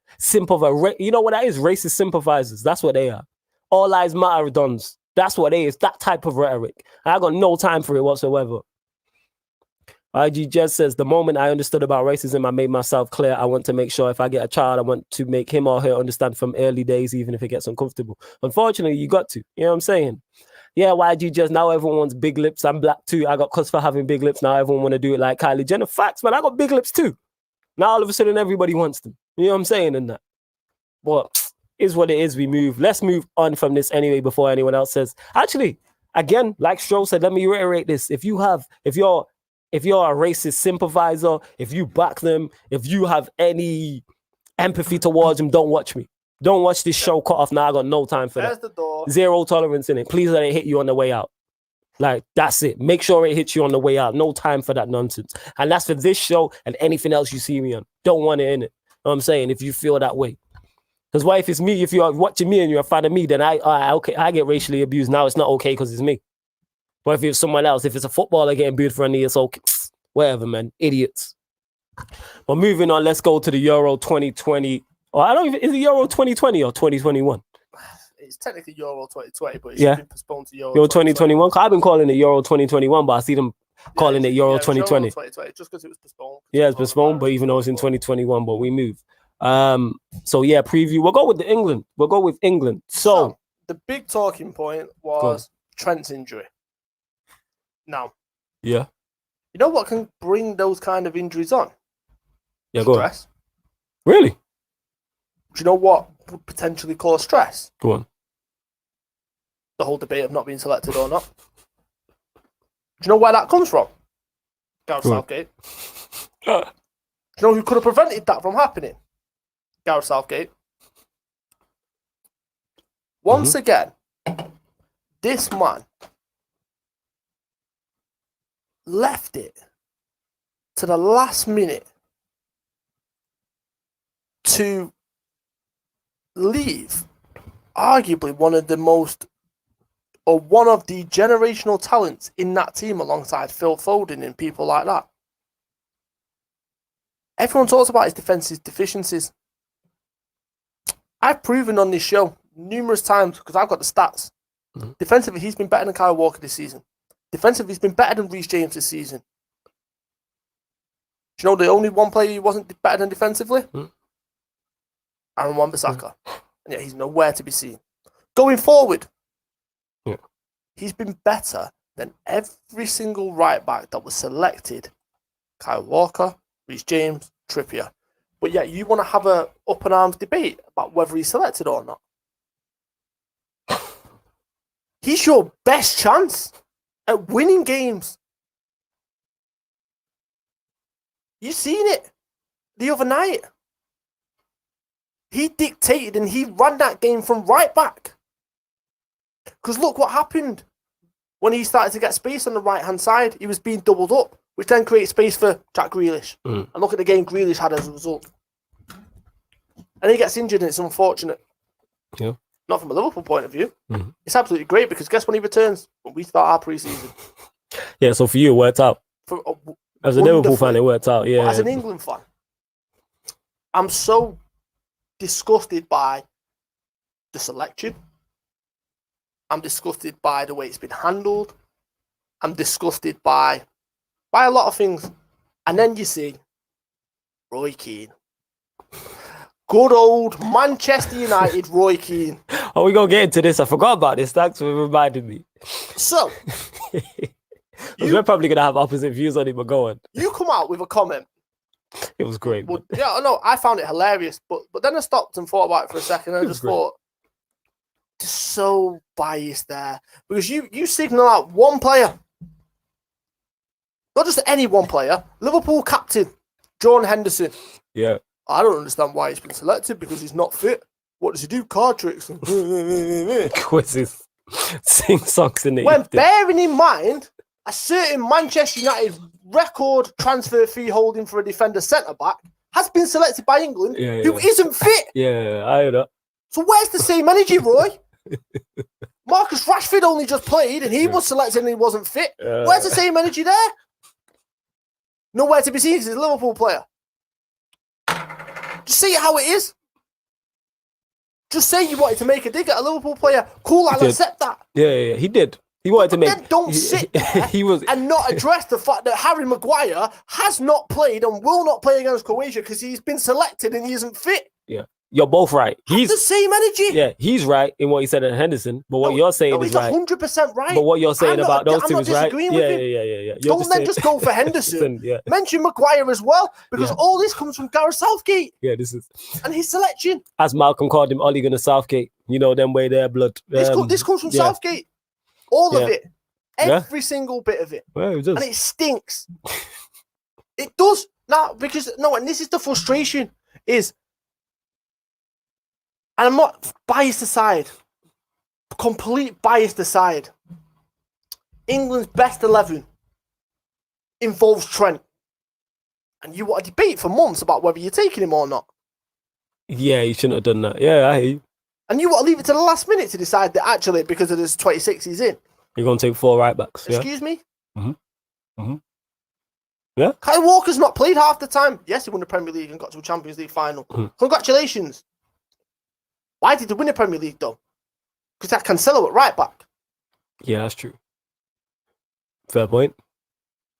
You know what that is? Racist sympathizers. That's what they are. All lives matter dons. That's what they is. That type of rhetoric. And I got no time for it whatsoever. IG Jez says, the moment I understood about racism, I made myself clear. I want to make sure if I get a child, I want to make him or her understand from early days, even if it gets uncomfortable. Unfortunately, you got to. You know what I'm saying? Yeah, YG Jez, now everyone wants big lips. I'm black too. I got cussed for having big lips. Now everyone want to do it like Kylie Jenner. Facts, man. I got big lips too. Now all of a sudden, everybody wants them. You know what I'm saying? And that. But is what it is. We move. Let's move on from this anyway before anyone else says. Actually, again, like Stroh said, let me reiterate this. If you're a racist sympathizer, if you back them, if you have any empathy towards them, don't watch me. Don't watch this show cut off now. I got no time for There's that. the door. Zero tolerance in it. Please let it hit you on the way out. Like, that's it. Make sure it hits you on the way out. No time for that nonsense. And that's for this show and anything else you see me on. Don't want it in it. You know what I'm saying? If you feel that way. Because why if it's me, if you're watching me and you're a fan of me, then I get racially abused. Now it's not okay because it's me. But if it's someone else, if it's a footballer getting booed for a knee, it's okay. Whatever, man. Idiots. But moving on, let's go to the Euro 2020. Or I don't even, is it Euro 2020 or 2021? It's technically Euro 2020, but it's been postponed to Euro 2021. I've been calling it Euro 2021, but I see them calling it Euro 2020. Euro 2020, just because it was postponed. Yeah, it's postponed, but even though it's in 2021, but we move. So yeah, preview. We'll go with England. We'll go with England. So the big talking point was Trent's injury. Now, yeah, you know what can bring those kind of injuries on? Yeah, go on. Stress. Really? Do you know what would potentially cause stress? Go on. The whole debate of not being selected or not. Do you know where that comes from? Gareth Southgate. Do you know who could have prevented that from happening? Gareth Southgate. Once again, this man left it to the last minute to leave arguably one of the generational talents in that team alongside Phil Foden and people like that. Everyone talks about his defensive deficiencies. I've proven on this show numerous times, because I've got the stats. Defensively, he's been better than Kyle Walker this season. Defensively, he's been better than Reece James this season. Do you know the only one player he wasn't better than defensively? Aaron Wan-Bissaka. And yet he's nowhere to be seen. Going forward, he's been better than every single right back that was selected. Kyle Walker, Reece James, Trippier. But yet you want to have a up in arms debate about whether he's selected or not. He's your best chance at winning games. You seen it the other night. He dictated and he ran that game from right back. Because look what happened. When he started to get space on the right-hand side, he was being doubled up, which then creates space for Jack Grealish. And look at the game Grealish had as a result. And he gets injured and it's unfortunate. Yeah. Not from a Liverpool point of view. It's absolutely great because guess when he returns? When we start our pre-season. Yeah, so for you, it worked out. As a Liverpool fan, it worked out. Yeah. But as an England fan, I'm so disgusted by the selection. I'm disgusted by the way it's been handled. I'm disgusted by a lot of things. And then you see Roy Keane. Good old Manchester United Roy Keane. Oh, we're going to get into this. I forgot about this. Thanks for reminding me. So, we're probably going to have opposite views on it, but go on. You come out with a comment. It was great. But, yeah, no, I found it hilarious. But then I stopped and thought about it for a second. And I just thought, just so biased there. Because you signal out one player. Not just any one player. Liverpool captain, Jordan Henderson. Yeah. I don't understand why he's been selected because he's not fit. What does he do? Card tricks. Quizzes. Sing songs in it. When bearing in mind a certain Manchester United record transfer fee holding for a defender centre-back has been selected by England who isn't fit. Yeah, I heard that. So where's the same energy, Roy? Marcus Rashford only just played and he was selected and he wasn't fit. Where's the same energy there? Nowhere to be seen because he's a Liverpool player. Just say it how it is. Just say you wanted to make a dig at a Liverpool player. Cool, I'll accept that. Yeah, he did. He wanted to make. Then don't sit there and not address the fact that Harry Maguire has not played and will not play against Croatia because he's been selected and he isn't fit. Yeah, you're both right. He's the same energy. Yeah, he's right in what he said at Henderson, but what you're saying is right. 100% right. But what you're saying about those two is right. Yeah. Don't then just go for Henderson. Mention Maguire as well because all this comes from Gareth Southgate. Yeah, this is and his selection. As Malcolm called him, Ole Gunnar Southgate. You know them way their blood. This comes from Southgate. All of it. Every single bit of it. Well, it does. And it stinks. It does. Now, because, and this is the frustration, is, and I'm not biased aside, complete biased aside, England's best 11 involves Trent. And you want to debate for months about whether you're taking him or not. Yeah, you shouldn't have done that. Yeah, I hear you. And you want to leave it to the last minute to decide that actually, because of this 26 he's in. You're going to take 4 right backs. Excuse me? Yeah. Kyle Walker's not played half the time. Yes, he won the Premier League and got to a Champions League final. Congratulations. Why did he win the Premier League though? Because that Cancelo at right back. Yeah, that's true. Fair point.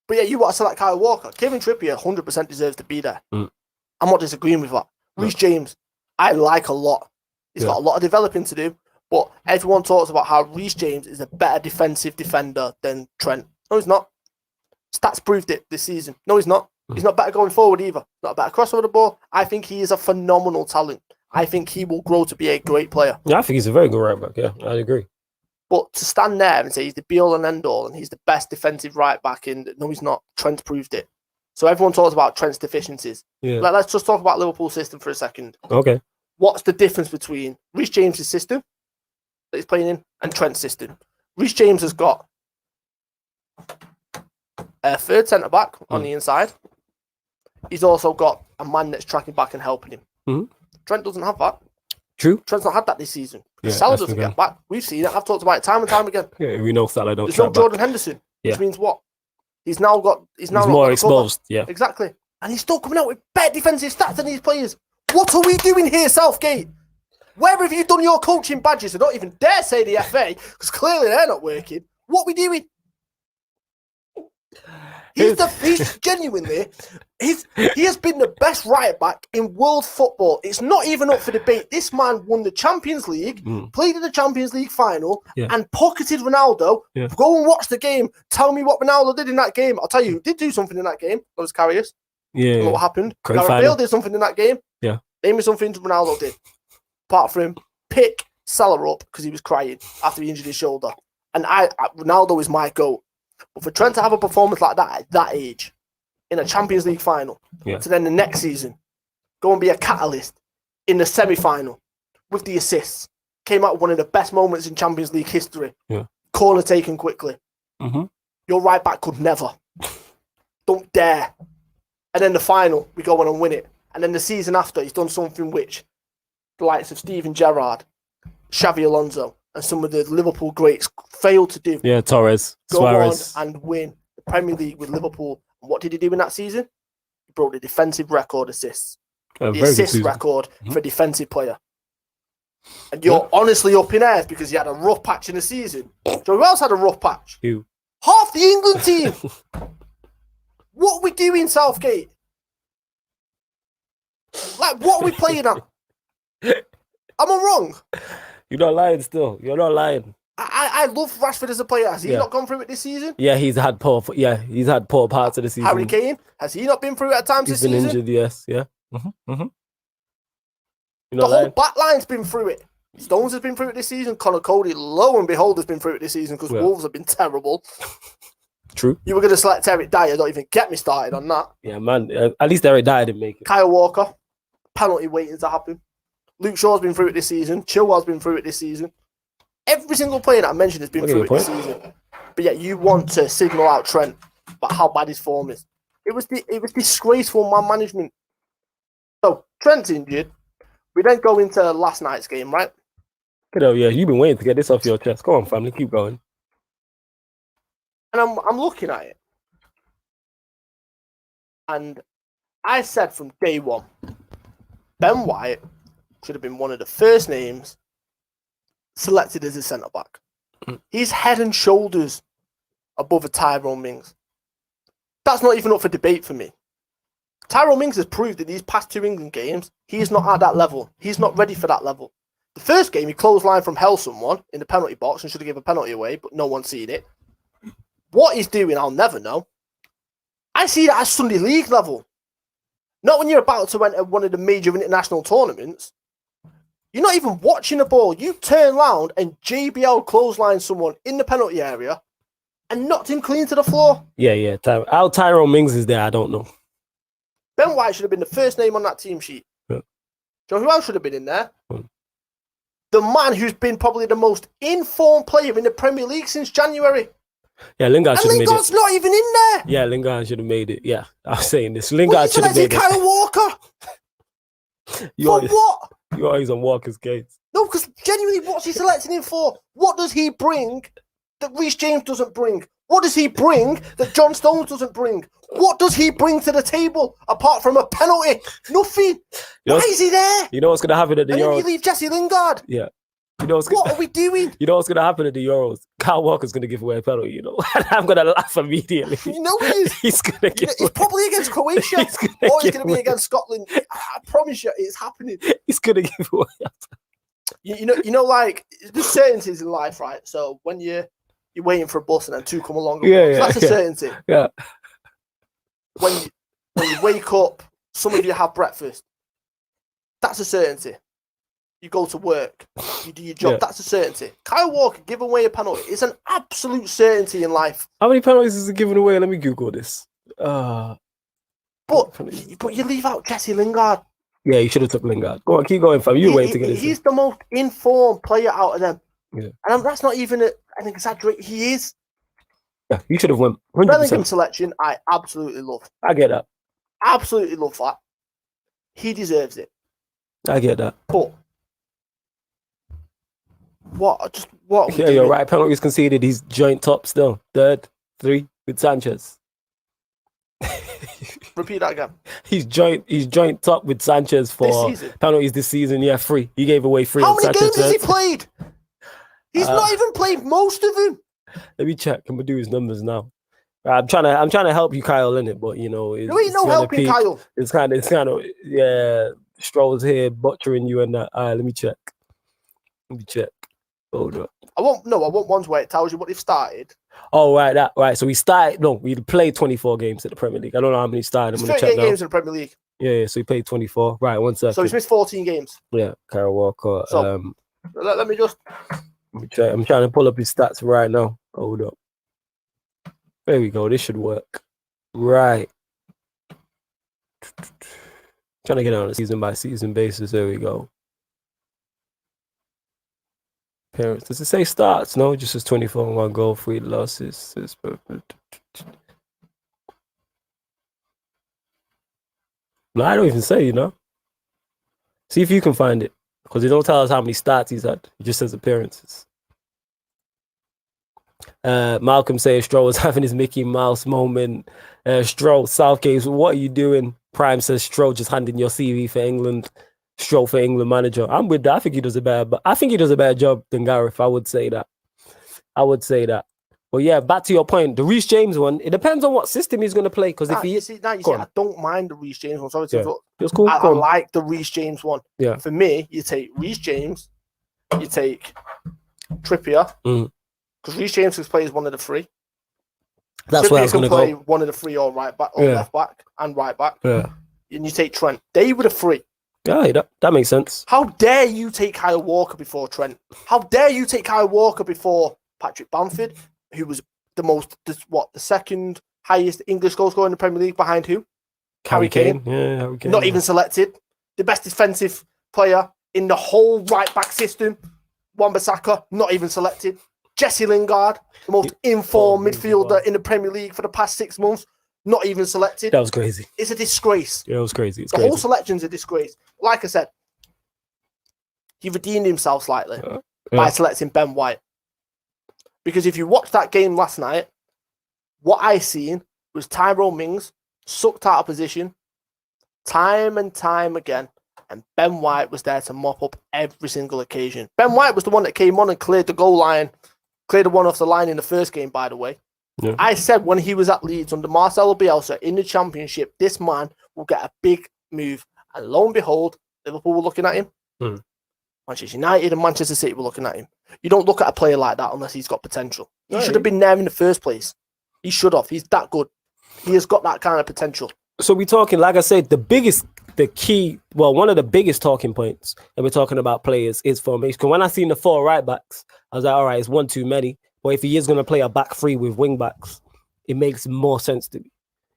But yeah, you want to select Kyle Walker. Kevin Trippier 100% deserves to be there. I'm not disagreeing with that. Reece James, I like a lot. He's got a lot of developing to do. But everyone talks about how Reece James is a better defensive defender than Trent. No, he's not. Stats proved it this season. No, he's not. He's not better going forward either. Not a better crossover the ball. I think he is a phenomenal talent. I think he will grow to be a great player. Yeah, I think he's a very good right back. Yeah, I agree. But to stand there and say he's the be-all and end-all and he's the best defensive right back no, he's not. Trent proved it. So everyone talks about Trent's deficiencies. Yeah. Let's just talk about Liverpool's system for a second. Okay. What's the difference between Reece James' system that he's playing in and Trent's system? Reece James has got a third centre-back on the inside. He's also got a man that's tracking back and helping him. Trent doesn't have that. True. Trent's not had that this season. Salah doesn't get back. We've seen it. I've talked about it time and time again. Yeah, we know Salah don't. There's no Jordan Henderson, which means what? He's more exposed. Yeah, exactly. And he's still coming out with better defensive stats than these players. What are we doing here, Southgate? Where have you done your coaching badges? I don't even dare say the FA because clearly they're not working. What are we doing? He's genuinely, he has been the best right back in world football. It's not even up for debate. This man won the Champions League, played in the Champions League final, and pocketed Ronaldo. Go and watch the game. Tell me what Ronaldo did in that game. I'll tell you who did do something in that game. That was Karius. Yeah. What happened? Gareth Bale did something in that game. Yeah. Name me something Ronaldo did. Apart from pick Salah up because he was crying after he injured his shoulder. And Ronaldo is my GOAT. But for Trent to have a performance like that at that age, in a Champions League final, to then the next season, go and be a catalyst in the semi-final with the assists, came out with one of the best moments in Champions League history. Yeah. Corner taken quickly. Your right back could never. Don't dare. And then the final, we go on and win it. And then the season after, he's done something which the likes of Steven Gerrard, Xavi Alonso, and some of the Liverpool greats failed to do. Yeah, Torres, Suarez. Go on and win the Premier League with Liverpool. And what did he do in that season? He broke the defensive record assists. The assist record for a defensive player. And you're honestly up in airs because he had a rough patch in the season. So who else had a rough patch? Who? Half the England team. What are we doing, Southgate? Like, what are we playing at? Am I wrong? You're not lying still. You're not lying. I love Rashford as a player. Has he not gone through it this season? Yeah, he's had poor parts of the season. Harry Kane, has he not been through it at times this season? He's been injured, yes. Yeah. The whole back line's been through it. Stones has been through it this season. Connor Cody, lo and behold, has been through it this season because Wolves have been terrible. True. You were going to select Eric Dyer. Don't even get me started on that. Yeah, man. At least Eric Dyer didn't make it. Kyle Walker, penalty waiting to happen. Luke Shaw's been through it this season. Chilwell's been through it this season. Every single player that I mentioned has been through it this season. But yet you want to signal out Trent about how bad his form is. It was disgraceful man management. So Trent's injured. We then go into last night's game, right? Yeah, you've been waiting to get this off your chest. Go on, family, keep going. And I'm looking at it. And I said from day one, Ben White should have been one of the first names selected as a centre-back. He's head and shoulders above a Tyrone Mings. That's not even up for debate for me. Tyrone Mings has proved that these past 2 England games, he's not at that level. He's not ready for that level. The first game, he clotheslined from hell someone in the penalty box and should have given a penalty away, but no one's seen it. What he's doing, I'll never know. I see that as Sunday League level. Not when you're about to enter one of the major international tournaments. You're not even watching the ball. You turn round and JBL clothesline someone in the penalty area and knocked him clean to the floor. Yeah. How Tyrone Mings is there, I don't know. Ben White should have been the first name on that team sheet. Yeah. Do you know who else should have been in there? The man who's been probably the most informed player in the Premier League since January. Yeah, Lingard should have made it. Lingard's not even in there. Yeah, Lingard should have made it. Yeah, I was saying this. Lingard should have made made Kyle Walker. For what? You're always on Walker's case. No, because genuinely, what's he selecting him for? What does he bring that Reece James doesn't bring? What does he bring that John Stones doesn't bring? What does he bring to the table apart from a penalty? Nothing. Why is he there? You know what's going to happen at the Euros? And then you leave Jesse Lingard. Yeah. What are we doing? You know what's going to happen at the Euros? Kyle Walker's going to give away a penalty, you know. And I'm going to laugh immediately. You know he is. He's going to give He's probably against Croatia. Or he's going to be against Scotland. I promise you, it's happening. He's going to give away. You know, like, there's certainties in life, right? So when you're waiting for a bus and then 2 come along. That's a certainty. Yeah. When you wake up, some of you have breakfast. That's a certainty. You go to work, you do your job. Yeah. That's a certainty. Kyle Walker giving away a penalty is an absolute certainty in life. How many penalties is he giving away? Let me Google this. But you leave out Jesse Lingard. Yeah, you should have took Lingard. Go on, keep going, fam. You wait to get this. He's the most informed player out of them. Yeah. And that's not even an exaggerate. He is. Yeah, you should have won. 100%. Bellingham selection, I absolutely love. I get that. Absolutely love that. He deserves it. I get that. But what? Yeah, you're right. Penalties conceded. He's joint top still. 3rd with Sanchez. Repeat that again. He's joint top with Sanchez for penalties this season. Yeah, 3. He gave away 3. How many games has he played? He's not even played most of them. Let me check. I'm gonna do his numbers now. I'm trying to help you, Kyle, in it, but you know, no helping Kyle. It's kind of yeah. Stroll's here butchering you and that. All right, let me check. Hold up. I want ones where it tells you what they've started. Oh, right. So we played 24 games at the Premier League. I don't know how many started. I'm gonna check now. Games in the Premier League. Yeah. So he played 24. Right, 1 second. So he's missed 14 games. Yeah, Kyle Walker. So, let me just. Let me check. I'm trying to pull up his stats right now. Hold up. There we go. This should work. Right. Trying to get it on a season by season basis. There we go. Parents. Does it say starts? No, it just says 24 and 1 goal, 3 losses. It's perfect. No, I don't even say, you know. See if you can find it. Because they don't tell us how many starts he's had. It just says appearances. Malcolm says Stroll was having his Mickey Mouse moment. Stroll, Southgate, what are you doing? Prime says Stroll just handing your CV for England. Stroll for England manager. I'm with that. I think he does a better job than Gareth. I would say that. But yeah, back to your point, the Reece James one. It depends on what system he's going to play. Because if he I don't mind the Reece James one. Sorry to it's cool. I like the Reece James one. Yeah. For me, you take Reece James, you take Trippier, because Reece James can play as one of the 3. That's Trippier where I was going to go. Play one of the 3 or right back or left back and right back. Yeah. And you take Trent. They were the 3. Yeah, that makes sense. How dare you take Kyle Walker before Trent? How dare you take Kyle Walker before Patrick Bamford, who was the second highest English goal scorer in the Premier League behind who? Harry Kane. Yeah, Harry Kane. Not even selected. The best defensive player in the whole right back system. Wan-Bissaka, not even selected. Jesse Lingard, the most informed midfielder wow. in the Premier League for the past 6 months, not even selected. That was crazy. It's a disgrace. Yeah, it was crazy. It's The crazy. whole selection's a disgrace. Like I said, he redeemed himself slightly by selecting Ben White. Because if you watch that game last night, what I seen was Tyrone Mings sucked out of position time and time again. And Ben White was there to mop up every single occasion. Ben White was the one that came on and cleared the goal line, cleared the one off the line in the first game, by the way. Yeah. I said when he was at Leeds under Marcelo Bielsa in the Championship, this man will get a big move. And lo and behold, Liverpool were looking at him. Manchester United and Manchester City were looking at him. You don't look at a player like that unless he's got potential. He should have been there in the first place. He should have. He's that good. He has got that kind of potential. So we're talking, like I said, one of the biggest talking points that we're talking about players is formation. Because when I seen the 4 right backs, I was like, all right, it's one too many. But if he is going to play a back 3 with wing backs, it makes more sense to me.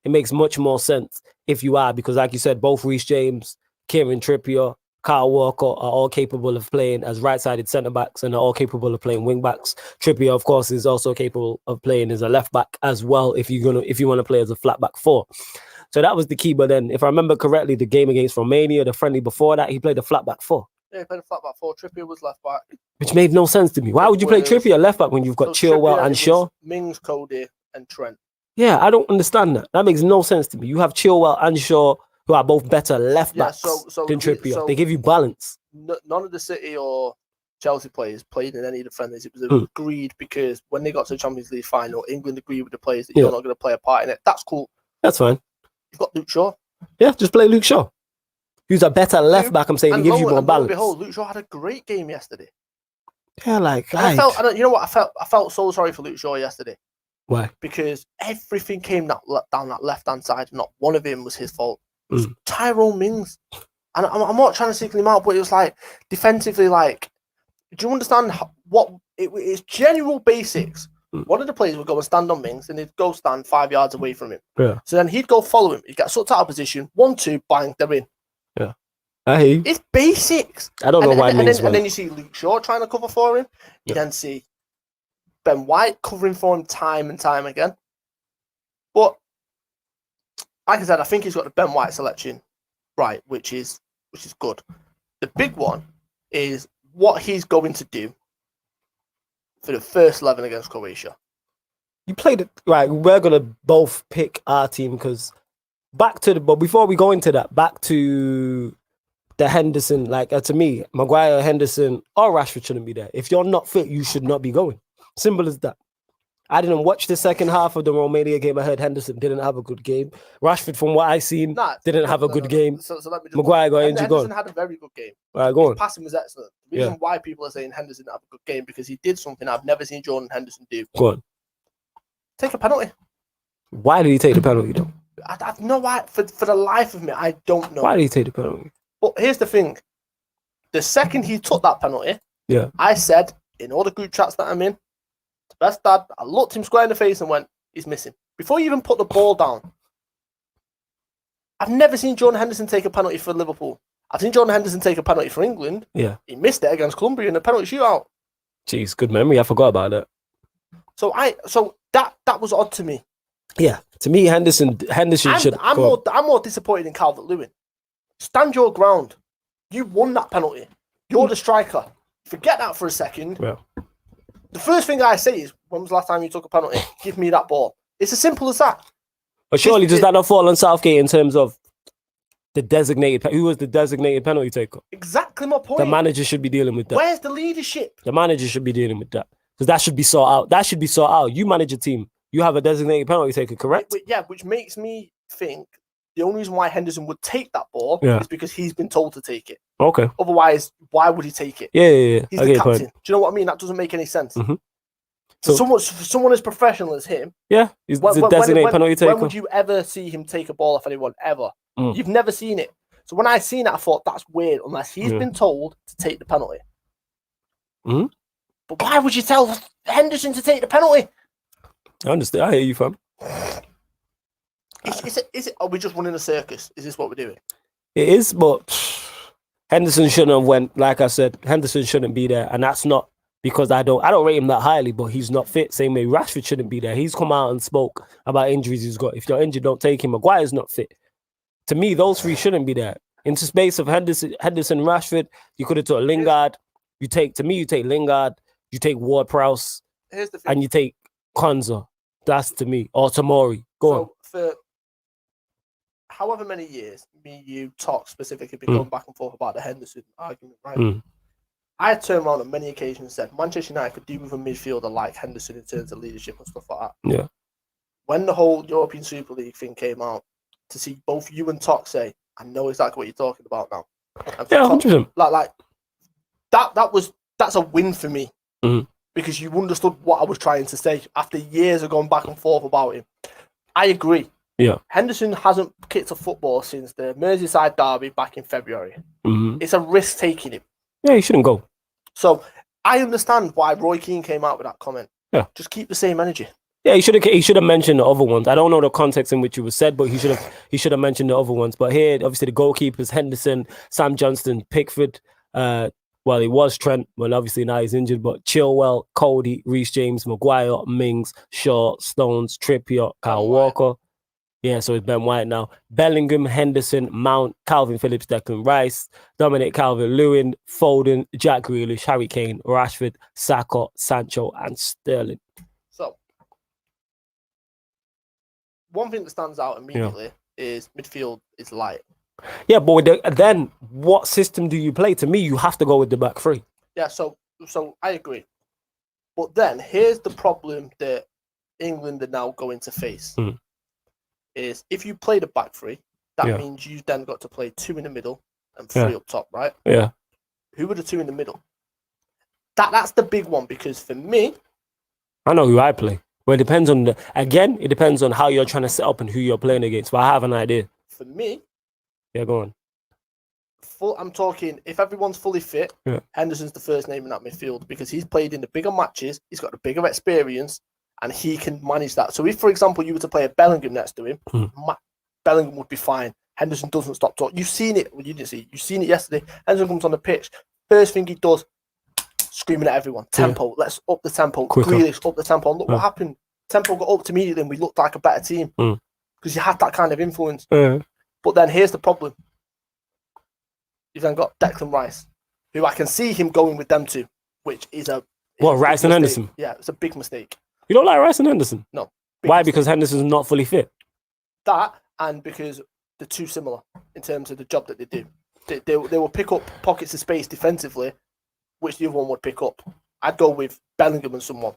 It makes much more sense if you are, because like you said, both Reece James, Kieran Trippier, Kyle Walker are all capable of playing as right-sided centre-backs and are all capable of playing wing-backs. Trippier, of course, is also capable of playing as a left-back as well if you want to play as a flat-back 4. So that was the key. But then, if I remember correctly, the game against Romania, the friendly before that, he played a flat-back 4. Yeah, he played a flat-back 4. Trippier was left-back. Which made no sense to me. Why would you play Trippier left-back when you've got Chilwell and Shaw? Mings, Cody and Trent. Yeah, I don't understand that. That makes no sense to me. You have Chilwell and Shaw, who are both better left backs than Trippier. They give you balance. None of the City or Chelsea players played in any of the friendlies. It was agreed because when they got to the Champions League final, England agreed with the players that you're not going to play a part in it. That's cool. That's fine. You've got Luke Shaw. Yeah, just play Luke Shaw. Who's a better left back, I'm saying, he gives you more balance. Behold, Luke Shaw had a great game yesterday. Yeah, you know what? I felt so sorry for Luke Shaw yesterday. Why? Because everything came down that left-hand side. Not one of him was his fault. It was Tyrone Mings. And I'm not trying to single him out, but it was like defensively, like, do you understand what it's general basics? One of the players would go and stand on Mings and he'd go stand 5 yards away from him. Yeah. So then he'd go follow him. He'd get sucked out of position. 1-2, bang, they're in. Yeah. I hear you. It's basics. I don't know why Mings and then you see Luke Shaw trying to cover for him. You then see Ben White covering for him time and time again. But like I said, I think he's got the Ben White selection right, which is good. The big one is what he's going to do for the first 11 against Croatia. You played it right. We're gonna both pick our team because but before we go into that, back to the Henderson. Like to me, Maguire, Henderson, or Rashford shouldn't be there. If you're not fit, you should not be going. Simple as that. I didn't watch the second half of the Romania game. I heard Henderson didn't have a good game. Rashford, from what I seen, didn't have a good game. So let me just Maguire got injured. Henderson had a very good game. All right, go on. His passing was excellent. The reason why people are saying Henderson didn't have a good game because he did something I've never seen Jordan Henderson do. Go on. Take a penalty. Why did he take the penalty, though? I know why. For the life of me, I don't know. Why did he take the penalty? But here's the thing. The second he took that penalty, I said in all the group chats that I'm in, the best dad, I looked him square in the face and went, he's missing. Before you even put the ball down. I've never seen Jordan Henderson take a penalty for Liverpool. I've seen Jordan Henderson take a penalty for England. Yeah. He missed it against Colombia in a penalty shootout. Jeez, good memory. I forgot about that. So that was odd to me. Yeah. To me, Henderson should I'm more disappointed in Calvert-Lewin. Stand your ground. You won that penalty. You're the striker. Forget that for a second. Yeah. The first thing I say is, when was the last time you took a penalty? Give me that ball. It's as simple as that. But surely does that not fall on Southgate in terms of who was the designated penalty taker? Exactly my point. The manager should be dealing with that. Where's the leadership? The manager should be dealing with that. Because that should be sought out. That should be sought out. You manage a team. You have a designated penalty taker, correct? Which makes me think the only reason why Henderson would take that ball is because he's been told to take it. Okay. Otherwise, why would he take it? Yeah. He's the captain. Do you know what I mean? That doesn't make any sense. Mm-hmm. So someone as professional as him, he's the designated penalty taker. When would you ever see him take a ball off anyone, ever? You've never seen it. So when I seen it, I thought, that's weird, unless he's been told to take the penalty. Mm-hmm. But why would you tell Henderson to take the penalty? I understand. I hear you, fam. Is it? Are we just running a circus? Is this what we're doing? It is, but Henderson shouldn't have went. Like I said, Henderson shouldn't be there, and that's not because I don't rate him that highly, but he's not fit. Same way Rashford shouldn't be there. He's come out and spoke about injuries he's got. If you're injured, don't take him. Maguire's not fit. To me, those three shouldn't be there. Into space of Henderson, Rashford, you could have took Lingard. You take Lingard, you take Ward-Prowse, Here's the thing. and you take Konza. That's to me. Or Tomori. Go on. For however many years, me, you, Talk specifically, been going back and forth about the Henderson argument, right? I turned around on many occasions and said Manchester United could do with a midfielder like Henderson in terms of leadership and stuff like that. Yeah. When the whole European Super League thing came out, to see both you and Talk say, I know exactly what you're talking about now. Yeah, 100%. Like that's a win for me. Because you understood what I was trying to say after years of going back and forth about him. I agree. Yeah. Henderson hasn't kicked a football since the Merseyside derby back in February. It's a risk taking him. Yeah, he shouldn't go. So I understand why Roy Keane came out with that comment. Yeah. Just keep the same energy. Yeah, he should have mentioned the other ones. I don't know the context in which it was said, but he should have mentioned the other ones. But here, obviously, the goalkeepers: Henderson, Sam Johnston, Pickford. Well, it was Trent. Well, obviously now he's injured. But Chilwell, Cody, Reece James, Maguire, Mings, Shaw, Stones, Trippier, Kyle Walker. Yeah, so it's Ben White now. Bellingham, Henderson, Mount, Calvin Phillips, Declan Rice, Dominic Calvert-Lewin, Foden, Jack Grealish, Harry Kane, Rashford, Saka, Sancho, and Sterling. So, one thing that stands out immediately is midfield is light. Yeah, but then what system do you play? To me, you have to go with the back three. Yeah, so I agree. But then here's the problem that England are now going to face. Is if you play the back three, that means you then got to play two in the middle and three up top, right? Yeah. Who are the two in the middle? That's the big one, because for me, I know who I play. But it depends on it depends on how you're trying to set up and who you're playing against. But I have an idea. For me, yeah, go on. I'm talking, if everyone's fully fit, Henderson's the first name in that midfield, because he's played in the bigger matches, he's got the bigger experience, and he can manage that. So if, for example, you were to play a Bellingham next to him, Bellingham would be fine. Henderson doesn't stop talking. You've seen it. Well, you didn't see it. You've seen it yesterday. Henderson comes on the pitch. First thing he does, screaming at everyone. Tempo. Let's up the tempo. Grealish, up the tempo. And look what happened. Tempo got upped immediately and we looked like a better team. Because you had that kind of influence. But then here's the problem. You've then got Declan Rice, who I can see him going with them two, which is a... What, Rice and Henderson? Yeah, it's a big mistake. You don't like Rice and Henderson? No. Why? Mistake. Because Henderson's not fully fit? That, and because they're too similar in terms of the job that they do. They will pick up pockets of space defensively, which the other one would pick up. I'd go with Bellingham and someone.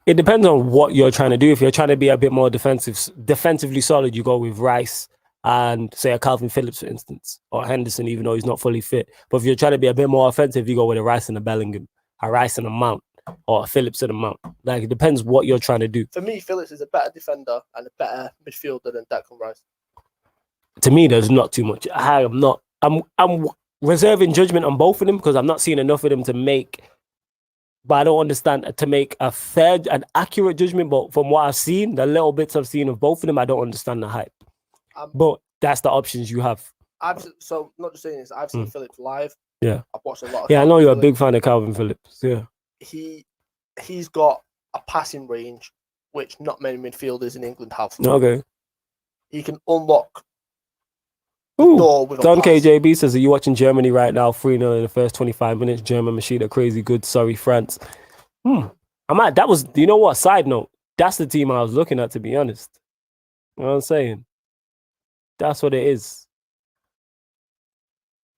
It depends on what you're trying to do. If you're trying to be a bit more defensively solid, you go with Rice and say a Calvin Phillips, for instance, or Henderson, even though he's not fully fit. But if you're trying to be a bit more offensive, you go with a Rice and a Bellingham, a Rice and a Mount, or a Phillips and a Mount. Like, it depends what you're trying to do. For me, Phillips is a better defender and a better midfielder than Declan Rice. To me, there's not too much. I'm reserving judgment on both of them because I'm not seeing enough of them to make. But I don't understand to make an accurate judgment. But from what I've seen, the little bits I've seen of both of them, I don't understand the hype. But that's the options you have. So not just saying this, I've seen Phillips live. Yeah, I've watched a lot of. Yeah, I know you're a big fan of Calvin Phillips. Yeah, he's got a passing range which not many midfielders in England have. Okay, he can unlock. Ooh, Don KJB says, are you watching Germany right now? 3-0 in the first 25 minutes. German machine are crazy good. Sorry, France. That was, you know what? Side note, that's the team I was looking at, to be honest. You know what I'm saying? That's what it is.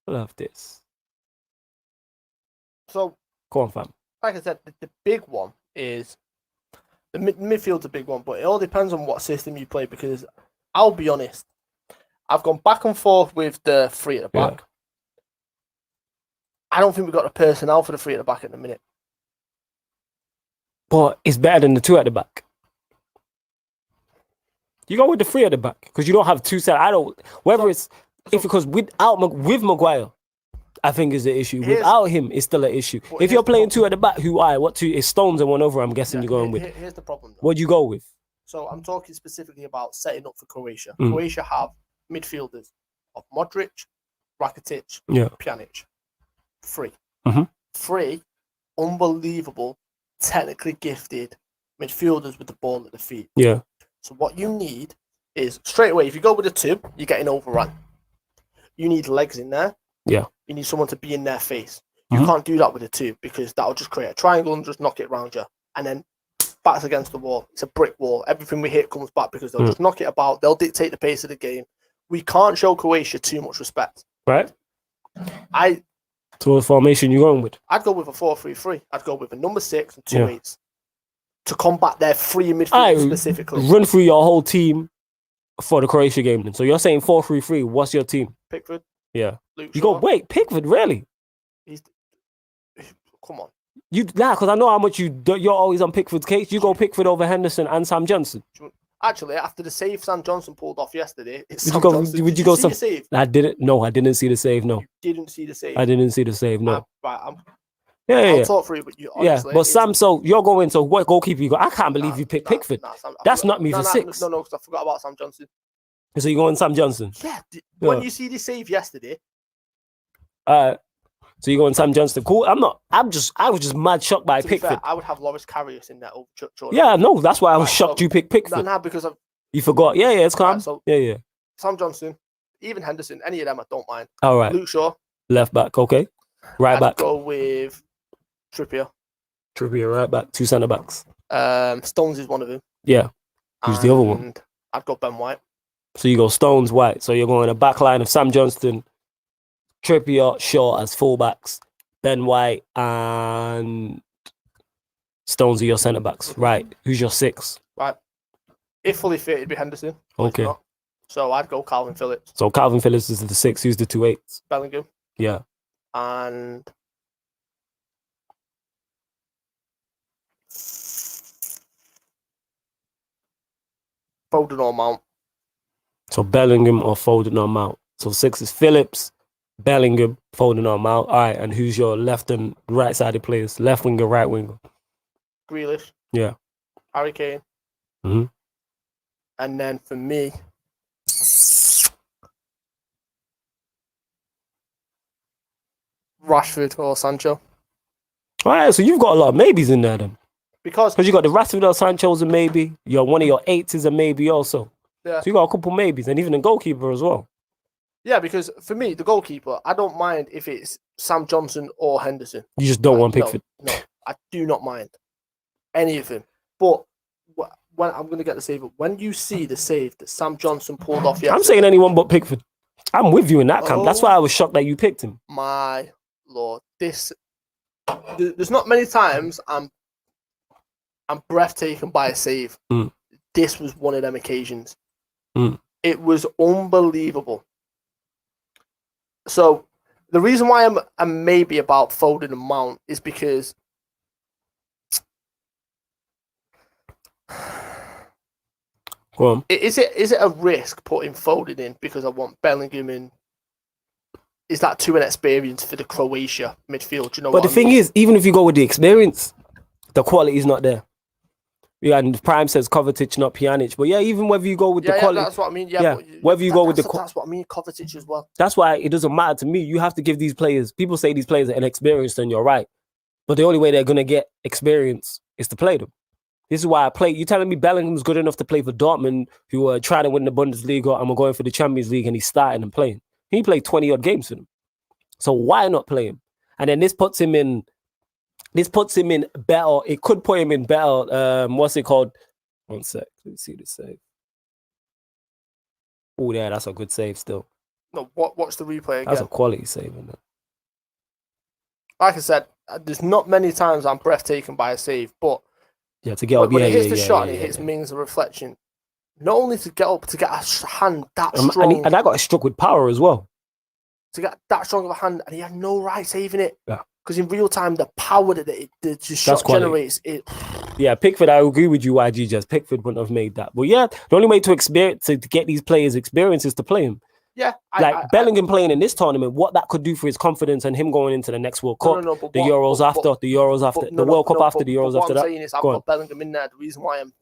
I love this. So, go on, fam. Like I said, the big one is the midfield's a big one, but it all depends on what system you play, because I'll be honest, I've gone back and forth with the three at the back. Yeah. I don't think we've got the personnel for the three at the back at the minute. But it's better than the two at the back. You go with the three at the back because you don't have two set. Because with Maguire, I think is the issue. Without him, it's still an issue. If you're playing two at the back, what two is Stones and one over? I'm guessing you're going with. Here's the problem. What'd you go with? So I'm talking specifically about setting up for Croatia. Croatia have midfielders of Modric, Rakitic, Pjanic. Three. Three unbelievable, technically gifted midfielders with the ball at the feet. Yeah. So what you need is straight away, if you go with a 2, you're getting overrun. You need legs in there. Yeah. You need someone to be in their face. You Mhm. can't do that with a 2 because that'll just create a triangle and just knock it around you. And then backs against the wall. It's a brick wall. Everything we hit comes back because they'll just knock it about. They'll dictate the pace of the game. We can't show Croatia too much respect. Right. So what formation you going with? I'd go with a 4-3-3. I'd go with a number 6 and 2 8s to combat their free midfield specifically. Run through your whole team for the Croatia game then. So you're saying 4-3-3. What's your team? Pickford. Yeah. Luke You Shaw. go, wait, Pickford, really? Come on. Because I know how much you're always on Pickford's case. You go Pickford over Henderson and Sam Johnson. Actually, after the save Sam Johnson pulled off yesterday, it's Would Sam you go? Johnson. Would Did you go? see the save? I didn't. No, I didn't see the save. No, You didn't see the save. I didn't see the save. No. I'll Yeah. talk through it, but honestly, But Sam, so you're going. So what goalkeeper you got? I can't believe you picked Pickford. That's not me for 6. No, because I forgot about Sam Johnson. So you're going Sam Johnson? Yeah. When you see the save yesterday. So you're going Sam Johnson? Cool. I was just mad shocked by Pickford. Fair, I would have Loris Karius in that. Yeah, no, that's why I was shocked you picked Pickford. Nah, because you forgot. Yeah, it's calm. So Yeah. Sam Johnson, even Henderson, any of them, I don't mind. All right. Luke Shaw, left back. Okay. Right back. Go with Trippier, right back. 2 centre backs. Stones is one of them. Yeah. Who's the other one? I'd go Ben White. So you go Stones, White. So you're going a back line of Sam Johnston, Trippier, Shaw as fullbacks, Ben White, and Stones are your centre backs. Right. Who's your 6? Right. If fully fit, it'd be Henderson. Okay. So I'd go Calvin Phillips. So Calvin Phillips is the 6. Who's the 2 8s? Bellingham. Yeah. And Foden or Mount. So Bellingham or Foden or Mount. So 6 is Phillips, Bellingham, Foden or Mount. All right. And who's your left and right sided players? Left winger, right winger. Grealish. Yeah. Harry Kane. Mm-hmm. And then for me, Rashford or Sancho. All right. So you've got a lot of maybes in there then. Because you got the Rashford or Sancho's a maybe. One of your 8s is a maybe also. Yeah. So you got a couple maybes and even a goalkeeper as well. Yeah, because for me, the goalkeeper, I don't mind if it's Sam Johnson or Henderson. You just don't want Pickford. No, I do not mind any of them. But when I'm going to get the save, when you see the save that Sam Johnson pulled off yesterday, I'm saying anyone but Pickford. I'm with you in that camp. That's why I was shocked that you picked him. My Lord, there's not many times I'm breathtaken by a save. This was one of them occasions. It was unbelievable. So the reason why I'm maybe about Foden and Mount is because Go on. Is it a risk putting Foden in because I want Bellingham in? Is that too inexperienced for the Croatia midfield? You know. But the thing is, even if you go with the experience, the quality is not there. Yeah, and Prime says Kovacic, not Pjanic. But yeah, even whether you go with the quality, that's what I mean. Whether you go with that's what I mean. Kovacic as well. That's why it doesn't matter to me. You have to give these players. People say these players are inexperienced, and you're right. But the only way they're gonna get experience is to play them. This is why I play. You're telling me Bellingham's good enough to play for Dortmund, who are trying to win the Bundesliga, and we're going for the Champions League, and he's starting and playing. He played 20-odd games for them. So why not play him? And then this puts him in better. It could put him in better. What's it called? One sec. Let's see the save. Oh, yeah, that's a good save still. No, watch the replay again. That's a quality save, isn't it? Like I said, there's not many times I'm breathtaken by a save, but yeah, to get up, when it hits the shot and it hits Mings a reflection, not only to get up, to get a hand that strong. And I got struck with power as well. To get that strong of a hand, and he had no right saving it. Yeah. Because in real time, the power that the shot generates, Yeah, Pickford, I agree with you, YG. Just Pickford wouldn't have made that. But yeah, the only way to get these players experience is to play him. Yeah. Bellingham playing in this tournament, what that could do for his confidence and him going into the next World Cup, the Euros after, the World Cup after, the Euros after that. What I'm saying is I've got Bellingham in there. The reason why I'm